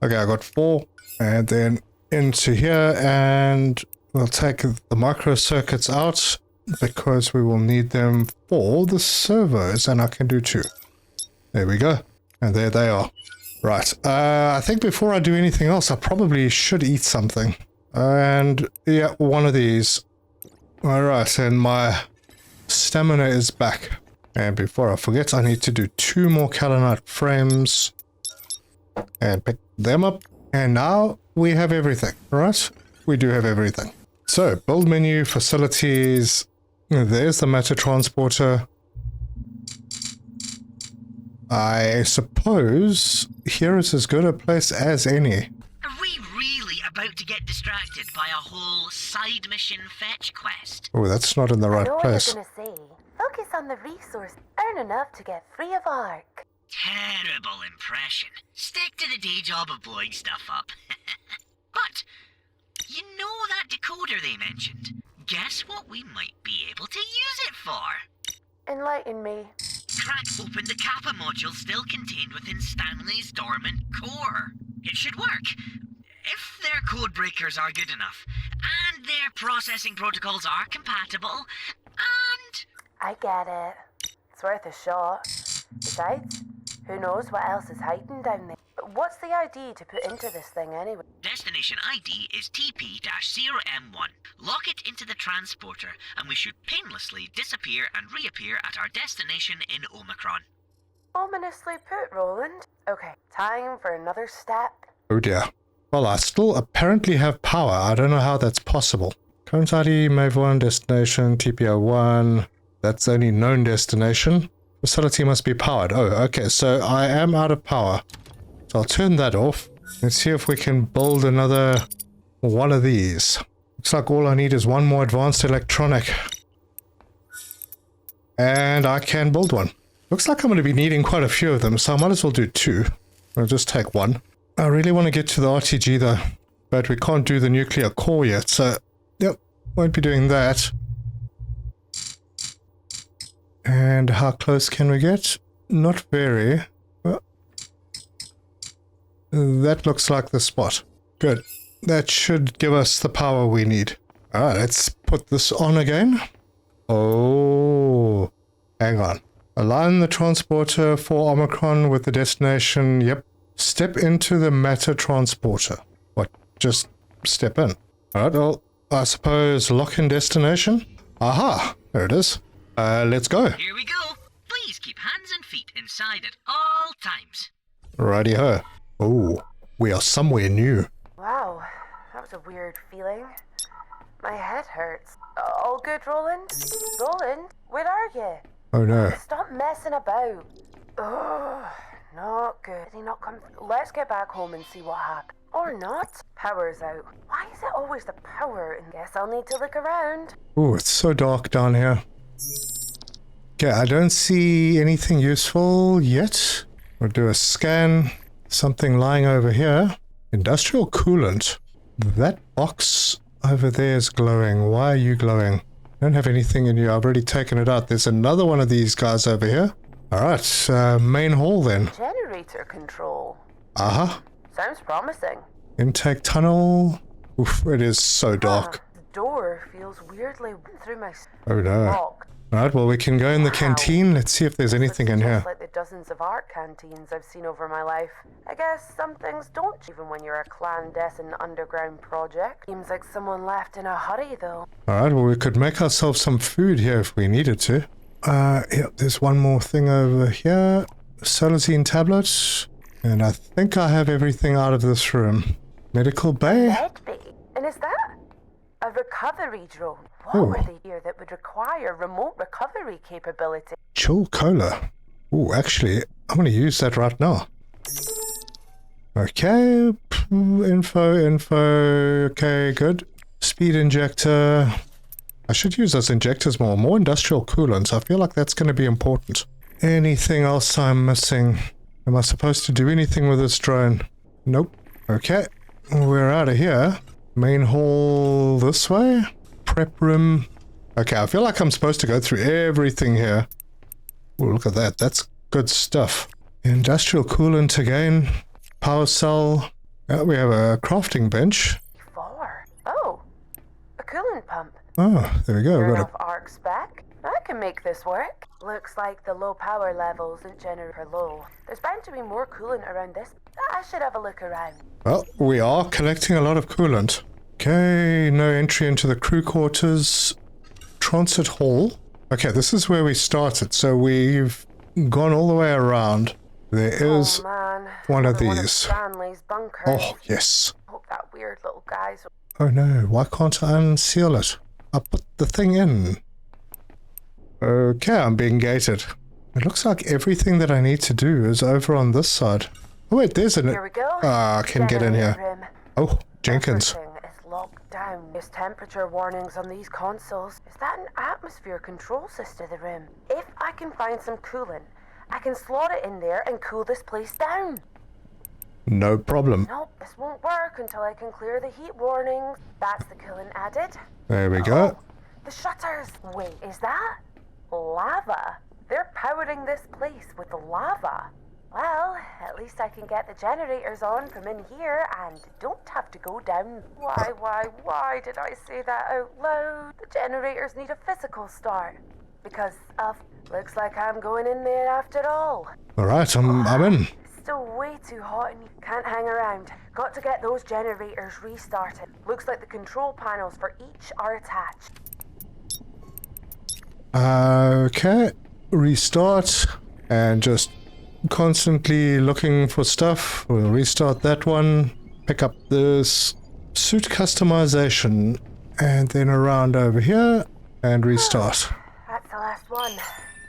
Okay, I got 4. And then into here, and we'll take the micro circuits out because we will need them for the servos, and I can do 2. There we go. And there they are. Right. I think before I do anything else, I probably should eat something. And yeah, one of these. Alright, and my stamina is back. And before I forget, I need to do 2 more Kalinite frames. and pick them up. And now we have everything, right? We do have everything. So, build menu, facilities. There's the matter transporter. I suppose here is as good a place as any. Are we really about to get distracted by a whole side mission fetch quest? Oh, that's not in the I right know place. what you're gonna say. Focus on the resource. Earn enough to get free of ARC. Terrible impression. Stick to the day job of blowing stuff up. But, you know that decoder they mentioned? Guess what we might be able to use it for? Enlighten me. Crack open the Kappa module still contained within Stanley's dormant core. It should work. If their code breakers are good enough, and their processing protocols are compatible, and... I get it. It's worth a shot. Besides, who knows what else is hiding down there? What's the ID to put into this thing anyway? Destination ID is TP-0M1. Lock it into the transporter, and we should painlessly disappear and reappear at our destination in Omicron. Ominously put, Roland. Okay, time for another step. Oh dear. Well, I still apparently have power. I don't know how that's possible. Current ID, Maeve 1, destination, TPO1. That's the only known destination. Facility must be powered. Oh, okay, so I am out of power. So I'll turn that off. Let's see if we can build another one of these. Looks like all I need is one more advanced electronic. And I can build one. Looks like I'm going to be needing quite a few of them, so I might as well do two. I'll just take one. I really want to get to the RTG though, but we can't do the nuclear core yet, so yep, won't be doing that. And how close can we get? Not very. That looks like the spot. Good. That should give us the power we need. Alright, let's put this on again. Oh, hang on. Align the transporter for Omicron with the destination. Yep. Step into the matter transporter. What? Just step in. Alright, well, I suppose lock in destination. Aha! There it is. Let's go. Here we go. Please keep hands and feet inside at all times. Righty-ho. Oh, we are somewhere new. Wow, that was a weird feeling. My head hurts. All good, Roland? Roland, where are you? Oh no. Stop messing about. Ugh, not good. Did he not come? Let's get back home and see what happened. Or not. Power's out. Why is it always the power? And guess I'll need to look around. Oh, it's so dark down here. Okay, I don't see anything useful yet. We'll do a scan. Something lying over here. Industrial coolant. That box over there is glowing. Why are you glowing? I don't have anything in you. I've already taken it out. There's another one of these guys over here. Alright, main hall then. Generator control. Uh-huh. Sounds promising. Intake tunnel. Oof, it is so dark. The door feels weirdly through my Oh no. locked. Alright, well we can go in the canteen. Let's see if there's anything in here. Just like the dozens of art canteens I've seen over my life. I guess some things don't, even when you're a clandestine underground project. Seems like someone left in a hurry, though. Alright, well we could make ourselves some food here if we needed to. Yep, there's one more thing over here. Solazine tablets. And I think I have everything out of this room. Medical bay? Medbay? And is that a recovery drone? What Oh. were they here that would require remote recovery capability? Chill cola. Oh, actually, I'm going to use that right now. Okay, info. Okay, good. Speed injector. I should use those injectors more. More industrial coolants. I feel like that's going to be important. Anything else I'm missing? Am I supposed to do anything with this drone? Nope. Okay, we're out of here. Main hall this way. Prep room. Okay, I feel like I'm supposed to go through everything here. Oh, look at that. That's good stuff. Industrial coolant again. Power cell. We have a crafting bench. 4. Oh, a coolant pump. Oh, there we go. Turn We've got off arc spec. I can make this work. Looks like the low power levels in general are low. There's bound to be more coolant around this. I should have a look around. Well, we are collecting a lot of coolant. Okay, no entry into the crew quarters. Transit hall. Okay, this is where we started. So we've gone all the way around. There is... Oh man, one of Another these. Stanley's bunkers. Oh, yes. Hope that weird little guy's. Oh no, why can't I unseal it? I put the thing in. Okay, I'm being gated. It looks like everything that I need to do is over on this side. Oh wait, there's an... Here we go. Ah, I can get in here. Generator room. Oh, Jenkins. Everything is locked down. There's temperature warnings on these consoles. Is that an atmosphere control system to the room? If I can find some coolant, I can slot it in there and cool this place down. No problem. Nope, this won't work until I can clear the heat warnings. That's the coolant added. There we go. Oh, the shutters. Wait, is that lava? They're powering this place with the lava. Well, at least I can get the generators on from in here and don't have to go down. Why did I say that out loud? The generators need a physical start. Because of... Looks like I'm going in there after all. Alright, I'm in. Still way too hot and can't hang around. Got to get those generators restarted. Looks like the control panels for each are attached. Okay, restart. And just constantly looking for stuff. We'll restart that one. Pick up this suit customization. And then around over here. And restart. That's the last one.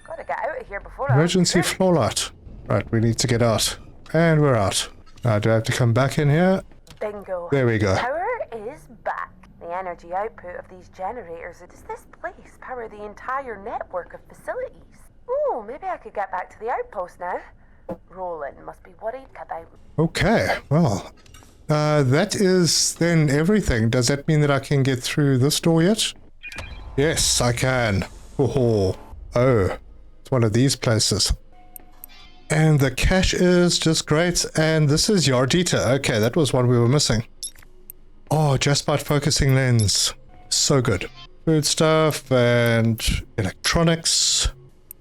Gotta get out of here before Emergency I... floor light. Right, we need to get out. And we're out. Now, do I have to come back in here? Bingo. There we go. Power is back. The energy output of these generators, does this place power the entire network of facilities? Ooh, maybe I could get back to the outpost now. Roland must be worried about... Okay, well, that is then everything. Does that mean that I can get through this door yet? Yes, I can. Oh, it's one of these places. And the cache is just great. And this is Yardita. Okay, that was one we were missing. Oh, just by focusing lens. So good. Food stuff and electronics.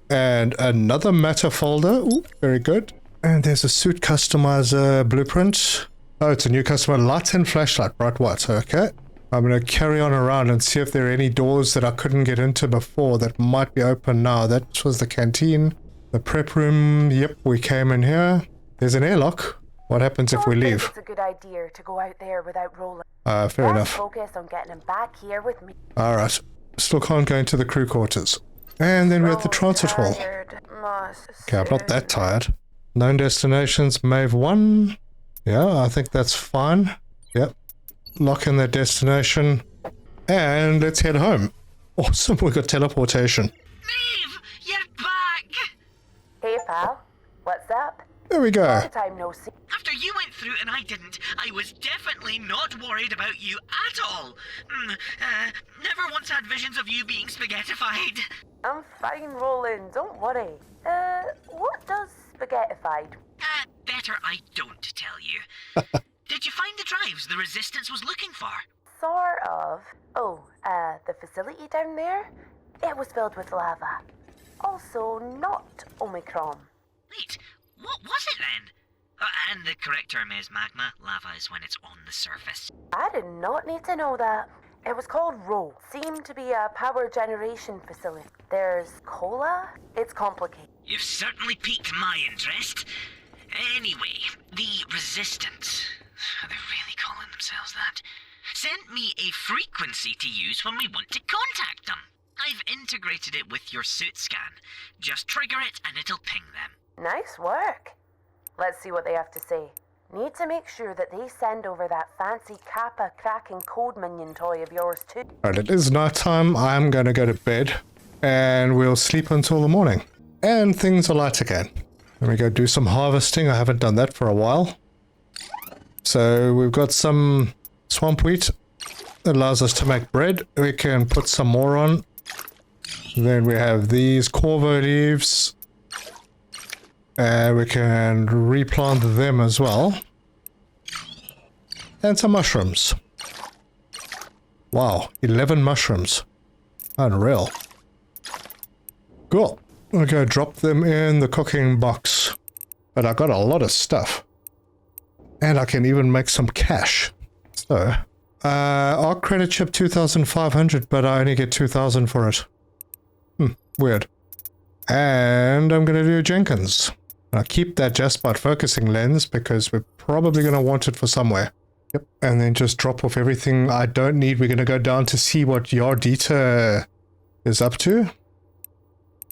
And another matter folder. Ooh, very good. And there's a suit customizer blueprint. Oh, it's a new customer. Light and flashlight. Bright white. Okay. I'm going to carry on around and see if there are any doors that I couldn't get into before that might be open now. That was the canteen. The prep room. Yep, we came in here. There's an airlock. What happens if we leave? It's a good idea to go out there without Roland. Fair enough. Focus on getting him back here with me. Alright. Still can't go into the crew quarters. And then we're at the transit hall. Okay, I'm not that tired. Known destinations, Maeve 1. Yeah, I think that's fine. Yep. Lock in that destination. And let's head home. Awesome, we got teleportation. Maeve, you're back! Hey, pal. What's up? There we go. Long time no see. After you went through and I didn't, I was definitely not worried about you at all. Never once had visions of you being spaghettified. I'm fine, Roland. Don't worry. What does spaghettified? Better I don't tell you. Did you find the drives the Resistance was looking for? Sort of. Oh, the facility down there? It was filled with lava. Also, not Omicron. Wait, what was it then? And the correct term is magma. Lava is when it's on the surface. I did not need to know that. It was called Roe. Seemed to be a power generation facility. There's cola? It's complicated. You've certainly piqued my interest. Anyway, the Resistance, they're really calling themselves that, sent me a frequency to use when we want to contact them. I've integrated it with your suit scan. Just trigger it and it'll ping them. Nice work. Let's see what they have to say. Need to make sure that they send over that fancy Kappa cracking code minion toy of yours too. Alright, it is night time. I'm going to go to bed. And we'll sleep until the morning. And things are light again. Let me go do some harvesting. I haven't done that for a while. So we've got some swamp wheat. That allows us to make bread. We can put some more on. Then we have these corvo leaves. And we can replant them as well. And some mushrooms. Wow, 11 mushrooms. Unreal. Cool. I'll go drop them in the cooking box. But I got a lot of stuff. And I can even make some cash. So, Arc credit chip 2,500, but I only get 2,000 for it. Weird. And I'm gonna do Jenkins. I'll keep that just spot focusing lens because we're probably going to want it for somewhere. Yep, and then just drop off everything I don't need. We're going to go down to see what Yardita is up to.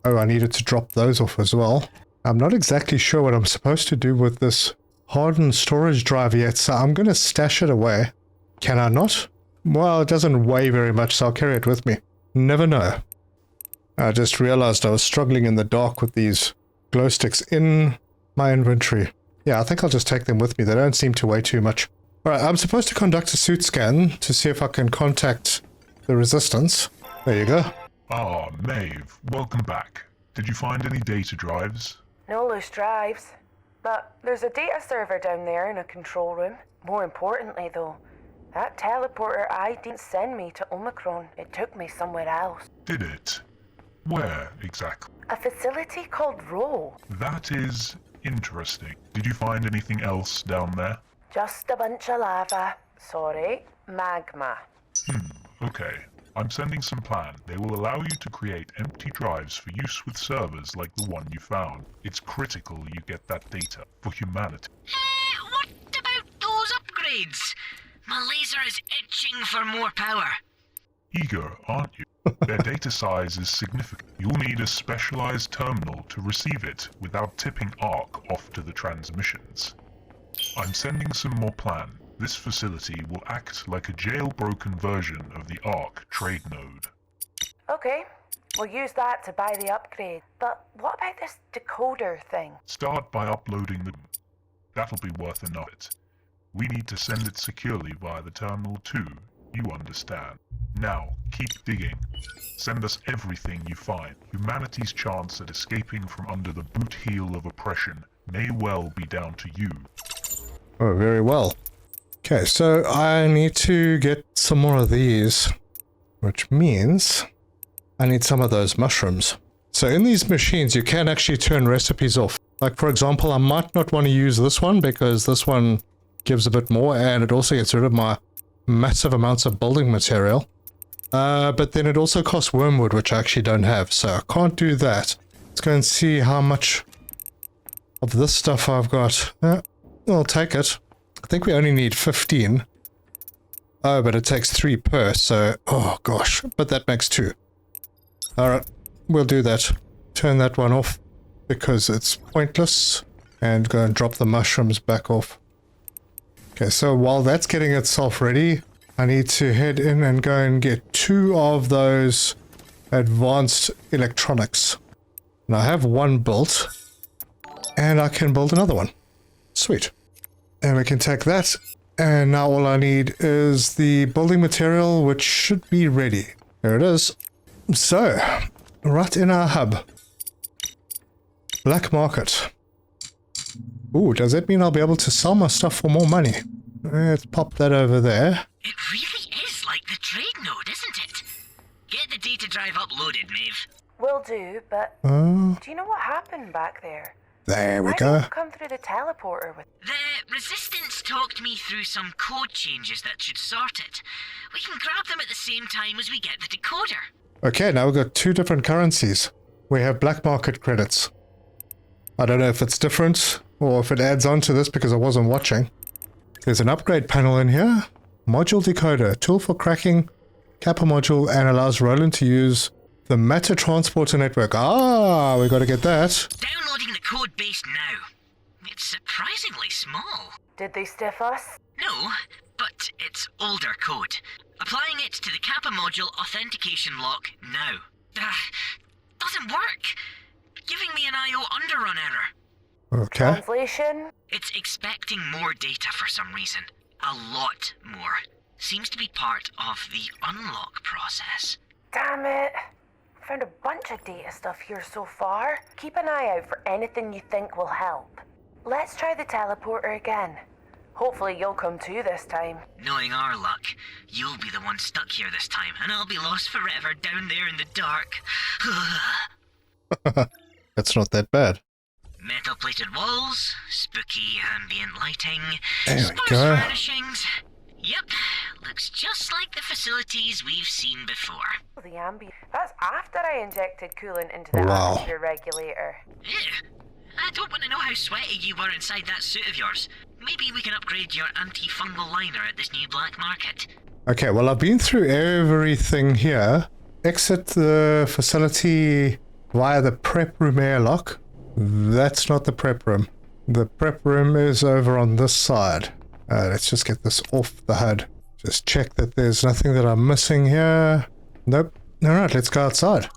Oh, I needed to drop those off as well. I'm not exactly sure what I'm supposed to do with this hardened storage drive yet, so I'm going to stash it away. Can I not? Well, it doesn't weigh very much, so I'll carry it with me. Never know. I just realized I was struggling in the dark with these glow sticks in my inventory. Yeah, I think I'll just take them with me. They don't seem to weigh too much. Alright, I'm supposed to conduct a suit scan to see if I can contact the resistance. There you go. Ah, Maeve, welcome back. Did you find any data drives? No loose drives. But there's a data server down there in a control room. More importantly, though, that teleporter I didn't send me to Omicron. It took me somewhere else. Did it? Where exactly? A facility called Row. That is interesting. Did you find anything else down there? Just a bunch of lava. Sorry, magma. Okay. I'm sending some plan. They will allow you to create empty drives for use with servers like the one you found. It's critical you get that data for humanity. What about those upgrades? My laser is itching for more power. Eager, aren't you? Their data size is significant. You'll need a specialized terminal to receive it without tipping ARC off to the transmissions. I'm sending some more plan. This facility will act like a jailbroken version of the ARC trade node. Okay, we'll use that to buy the upgrade. But what about this decoder thing? Start by uploading the... That'll be worth enough. We need to send it securely via the terminal too, you understand. Now, keep digging. Send us everything you find. Humanity's chance at escaping from under the boot heel of oppression may well be down to you. Oh, very well. Okay, so I need to get some more of these, which means I need some of those mushrooms. So in these machines, you can actually turn recipes off. Like, for example, I might not want to use this one because this one gives a bit more and it also gets rid of my massive amounts of building material. But then it also costs wormwood, which I actually don't have, so I can't do that. Let's go and see how much of this stuff I've got. I'll take it. I think we only need 15. Oh, but it takes 3 per, so... Oh, gosh. But that makes 2. Alright, we'll do that. Turn that one off, because it's pointless. And go and drop the mushrooms back off. Okay, so while that's getting itself ready, I need to head in and go and get 2 of those advanced electronics. And I have 1 built. And I can build another one. Sweet. And we can take that, and now all I need is the building material, which should be ready. There it is. So, right in our hub. Black market. Ooh, does that mean I'll be able to sell my stuff for more money? Let's pop that over there. It really is like the trade node, isn't it? Get the data drive uploaded, Maeve. Will do, but do you know what happened back there? There we Why go. didn't you come through the teleporter with... The Resistance talked me through some code changes that should sort it. We can grab them at the same time as we get the decoder. Okay, now we've got 2 different currencies. We have black market credits. I don't know if it's different or if it adds on to this because I wasn't watching. There's an upgrade panel in here. Module decoder, tool for cracking, Kappa module, and allows Roland to use the matter transporter network. Ah, we got to get that. Downloading the code base now. It's surprisingly small. Did they stiff us? No, but it's older code. Applying it to the Kappa module authentication lock now. Doesn't work. Giving me an IO underrun error. Okay. Translation? It's expecting more data for some reason. A lot more. Seems to be part of the unlock process. Damn it. Found a bunch of data stuff here so far. Keep an eye out for anything you think will help. Let's try the teleporter again. Hopefully you'll come too this time. Knowing our luck, you'll be the one stuck here this time, and I'll be lost forever down there in the dark. That's not that bad. Metal-plated walls, spooky ambient lighting, There we sparse go. furnishings. Yep, looks just like the facilities we've seen before. The ambient. That's after I injected coolant into the Wow. atmosphere regulator. Ew, I don't want to know how sweaty you were inside that suit of yours. Maybe we can upgrade your antifungal liner at this new black market. Okay, well, I've been through everything here. Exit the facility via the prep room airlock. That's not the prep room. The prep room is over on this side. Let's just get this off the HUD. Just check that there's nothing that I'm missing here. Nope. Alright, let's go outside.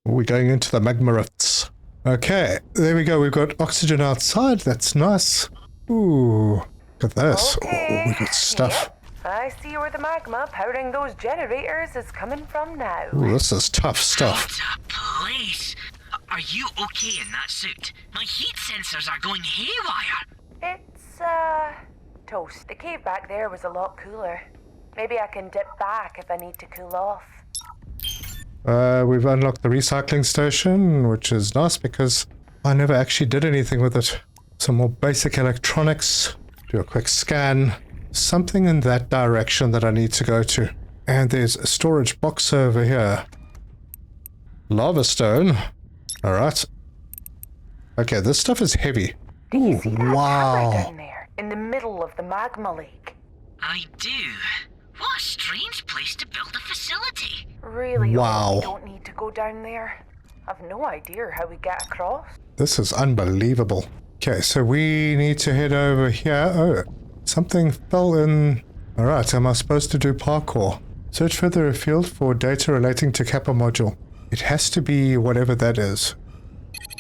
We're going into the magma rifts. Okay, there we go. We've got oxygen outside. That's nice. Ooh, look at this. Okay. Oh, we got stuff. Yep, I see where the magma powering those generators is coming from now. Ooh, this is tough stuff. What a place! Are you okay in that suit? My heat sensors are going haywire. It's, toast. The cave back there was a lot cooler. Maybe I can dip back if I need to cool off. We've unlocked the recycling station, which is nice because I never actually did anything with it. Some more basic electronics. Do a quick scan. Something in that direction that I need to go to. And there's a storage box over here. Lava stone. Alright. Okay, this stuff is heavy. Ooh, wow. Down there, in the middle of the magma lake. I do. What a strange place to build a facility. Really? Wow. We don't need to go down there. I've no idea how we get across. This is unbelievable. Okay, so we need to head over here. Oh, something fell in. Alright, am I supposed to do parkour? Search further afield for data relating to Kappa module. It has to be whatever that is.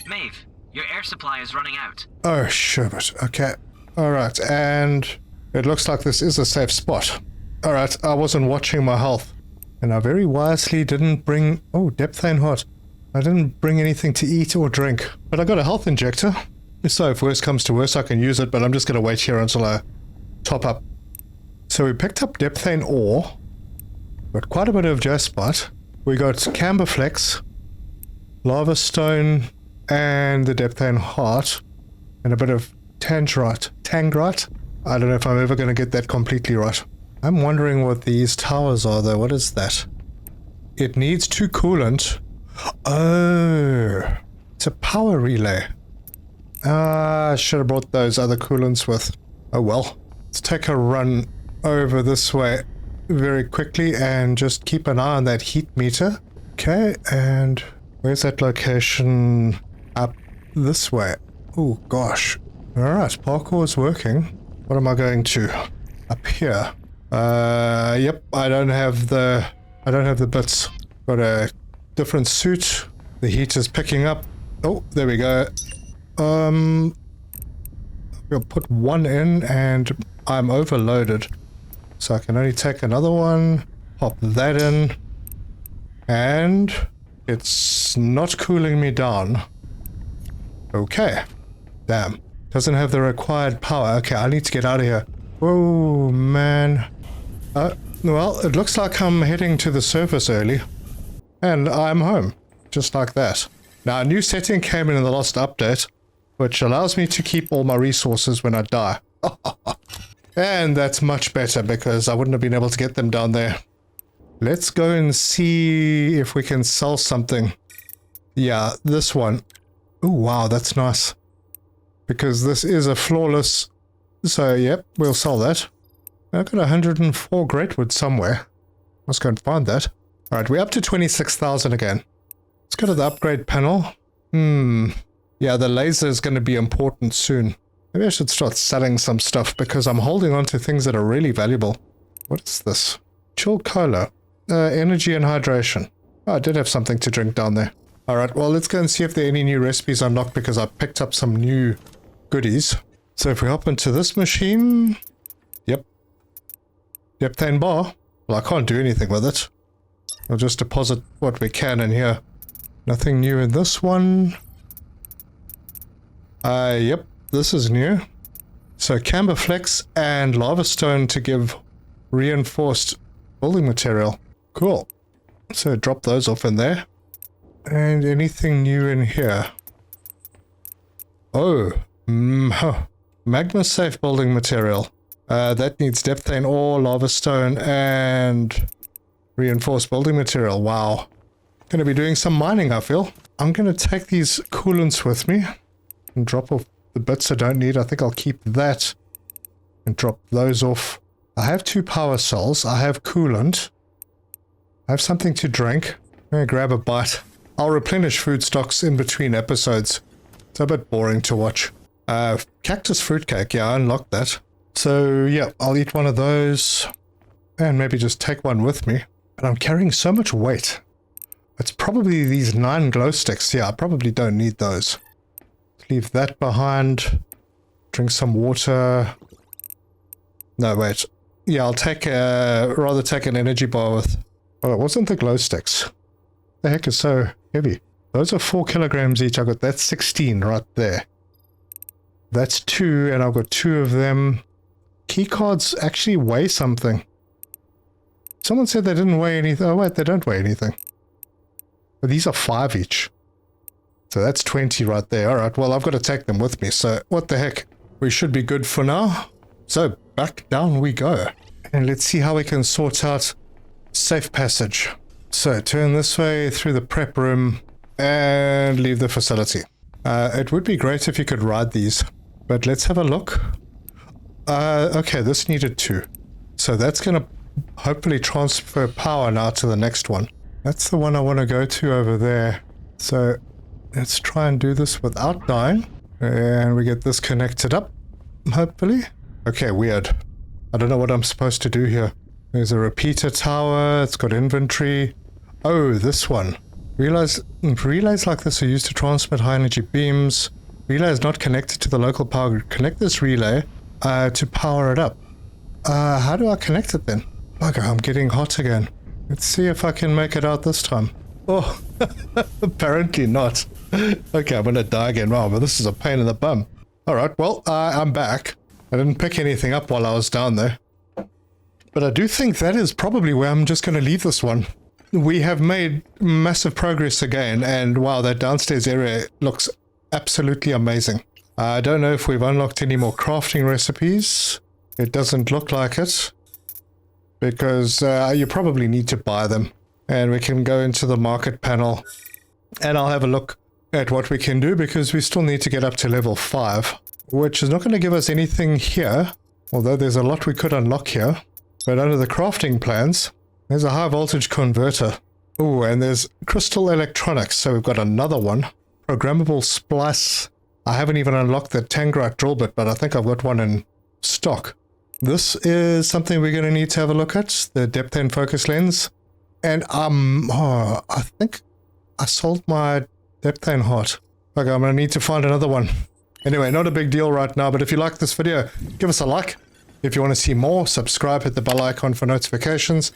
Maeve, your air supply is running out. Oh, sherbet. Okay. Alright, and it looks like this is a safe spot. Alright, I wasn't watching my health. And I very wisely didn't bring... Oh, Depthane Hot. I didn't bring anything to eat or drink. But I got a health injector. So if worse comes to worse, I can use it, but I'm just going to wait here until I top up. So we picked up Depthane ore. Got quite a bit of Jaspite. We got Camberflex, Lava Stone, and the Depthane Heart. And a bit of Tangrite. Tangrite? I don't know if I'm ever going to get that completely right. I'm wondering what these towers are though. What is that? It needs 2 coolant. Oh, it's a power relay. I should have brought those other coolants with. Oh well. Let's take a run over this way very quickly and just keep an eye on that heat meter. Okay, and where's that location? Up this way. Oh gosh. Alright, parkour is working. What am I going to? Up here. Yep, I don't have the bits. Got a different suit. The heat is picking up. Oh, there we go. We'll put one in and I'm overloaded. So I can only take another one, pop that in, and it's not cooling me down. Okay. Damn. Doesn't have the required power. Okay, I need to get out of here. Whoa, man. Well, it looks like I'm heading to the surface early. And I'm home. Just like that. Now, a new setting came in the last update, which allows me to keep all my resources when I die. And that's much better because I wouldn't have been able to get them down there. Let's go and see if we can sell something. Yeah, this one. Oh, wow, that's nice. Because this is a flawless... So, yep, we'll sell that. I've got 104 Greatwood somewhere. Let's go and find that. Alright, we're up to 26,000 again. Let's go to the upgrade panel. Yeah, the laser is going to be important soon. Maybe I should start selling some stuff because I'm holding on to things that are really valuable. What is this? Chilled cola. Energy and hydration. Oh, I did have something to drink down there. Alright, well, let's go and see if there are any new recipes unlocked because I picked up some new goodies. So if we hop into this machine... Yep. Depthane bar. Well, I can't do anything with it. I'll just deposit what we can in here. Nothing new in this one. Yep, this is new. So Camberflex and Lava Stone to give reinforced building material. Cool. So drop those off in there. And anything new in here? Oh, magma safe building material. That needs Depthane ore, Lava Stone, and reinforced building material. Wow. Gonna be doing some mining, I feel. I'm gonna take these coolants with me. and drop off the bits I don't need. I think I'll keep that and drop those off. I have 2 power cells. I have coolant. I have something to drink. I'm gonna grab a bite. I'll replenish food stocks in between episodes. It's a bit boring to watch. Cactus fruitcake. Yeah, I unlocked that. So yeah, I'll eat one of those and maybe just take one with me. But I'm carrying so much weight. It's probably these 9 glow sticks. Yeah, I probably don't need those. Leave that behind. Drink some water. No, wait. Yeah, I'll take rather take an energy bar with... Oh, it wasn't the glow sticks. The heck is so heavy? Those are 4 kilograms each. I got that's 16 right there. That's 2, and I've got 2 of them. Keycards actually weigh something. Someone said they didn't weigh anything. Oh wait, they don't weigh anything. But these are 5 each. So that's 20 right there. Alright, well I've got to take them with me, so what the heck. We should be good for now. So back down we go. And let's see how we can sort out safe passage. So turn this way through the prep room and leave the facility. It would be great if you could ride these, but let's have a look. Okay, this needed 2. So that's going to hopefully transfer power now to the next one. That's the one I want to go to over there. So let's try and do this without dying. And we get this connected up, hopefully. Okay, weird. I don't know what I'm supposed to do here. There's a repeater tower. It's got inventory. Oh, this one. Relays like this are used to transmit high energy beams. Relay is not connected to the local power grid. Connect this relay to power it up. How do I connect it then? Okay, I'm getting hot again. Let's see if I can make it out this time. Oh, apparently not. Okay, I'm gonna die again. Wow, but this is a pain in the bum. Alright, well, I'm back. I didn't pick anything up while I was down there. But I do think that is probably where I'm just gonna leave this one. We have made massive progress again, and wow, that downstairs area looks absolutely amazing. I don't know if we've unlocked any more crafting recipes. It doesn't look like it, because you probably need to buy them. And we can go into the market panel, and I'll have a look at what we can do, because we still need to get up to level 5, which is not going to give us anything here, although there's a lot we could unlock here. But under the crafting plans, there's a high voltage converter. Oh, and there's crystal electronics, so we've got another one. Programmable splice. I haven't even unlocked the Tangrite drill bit, but I think I've got one in stock. This is something we're going to need to have a look at, the depth and focus lens. And I think I sold my depth and heart. Okay, I'm going to need to find another one. Anyway, not a big deal right now, but if you like this video, give us a like. If you want to see more, subscribe, hit the bell icon for notifications.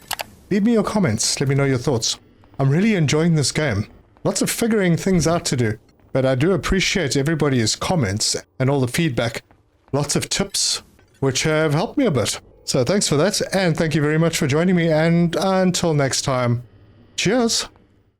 Leave me your comments, let me know your thoughts. I'm really enjoying this game. Lots of figuring things out to do, but I do appreciate everybody's comments and all the feedback. Lots of tips, which have helped me a bit. So thanks for that, and thank you very much for joining me, and until next time, cheers!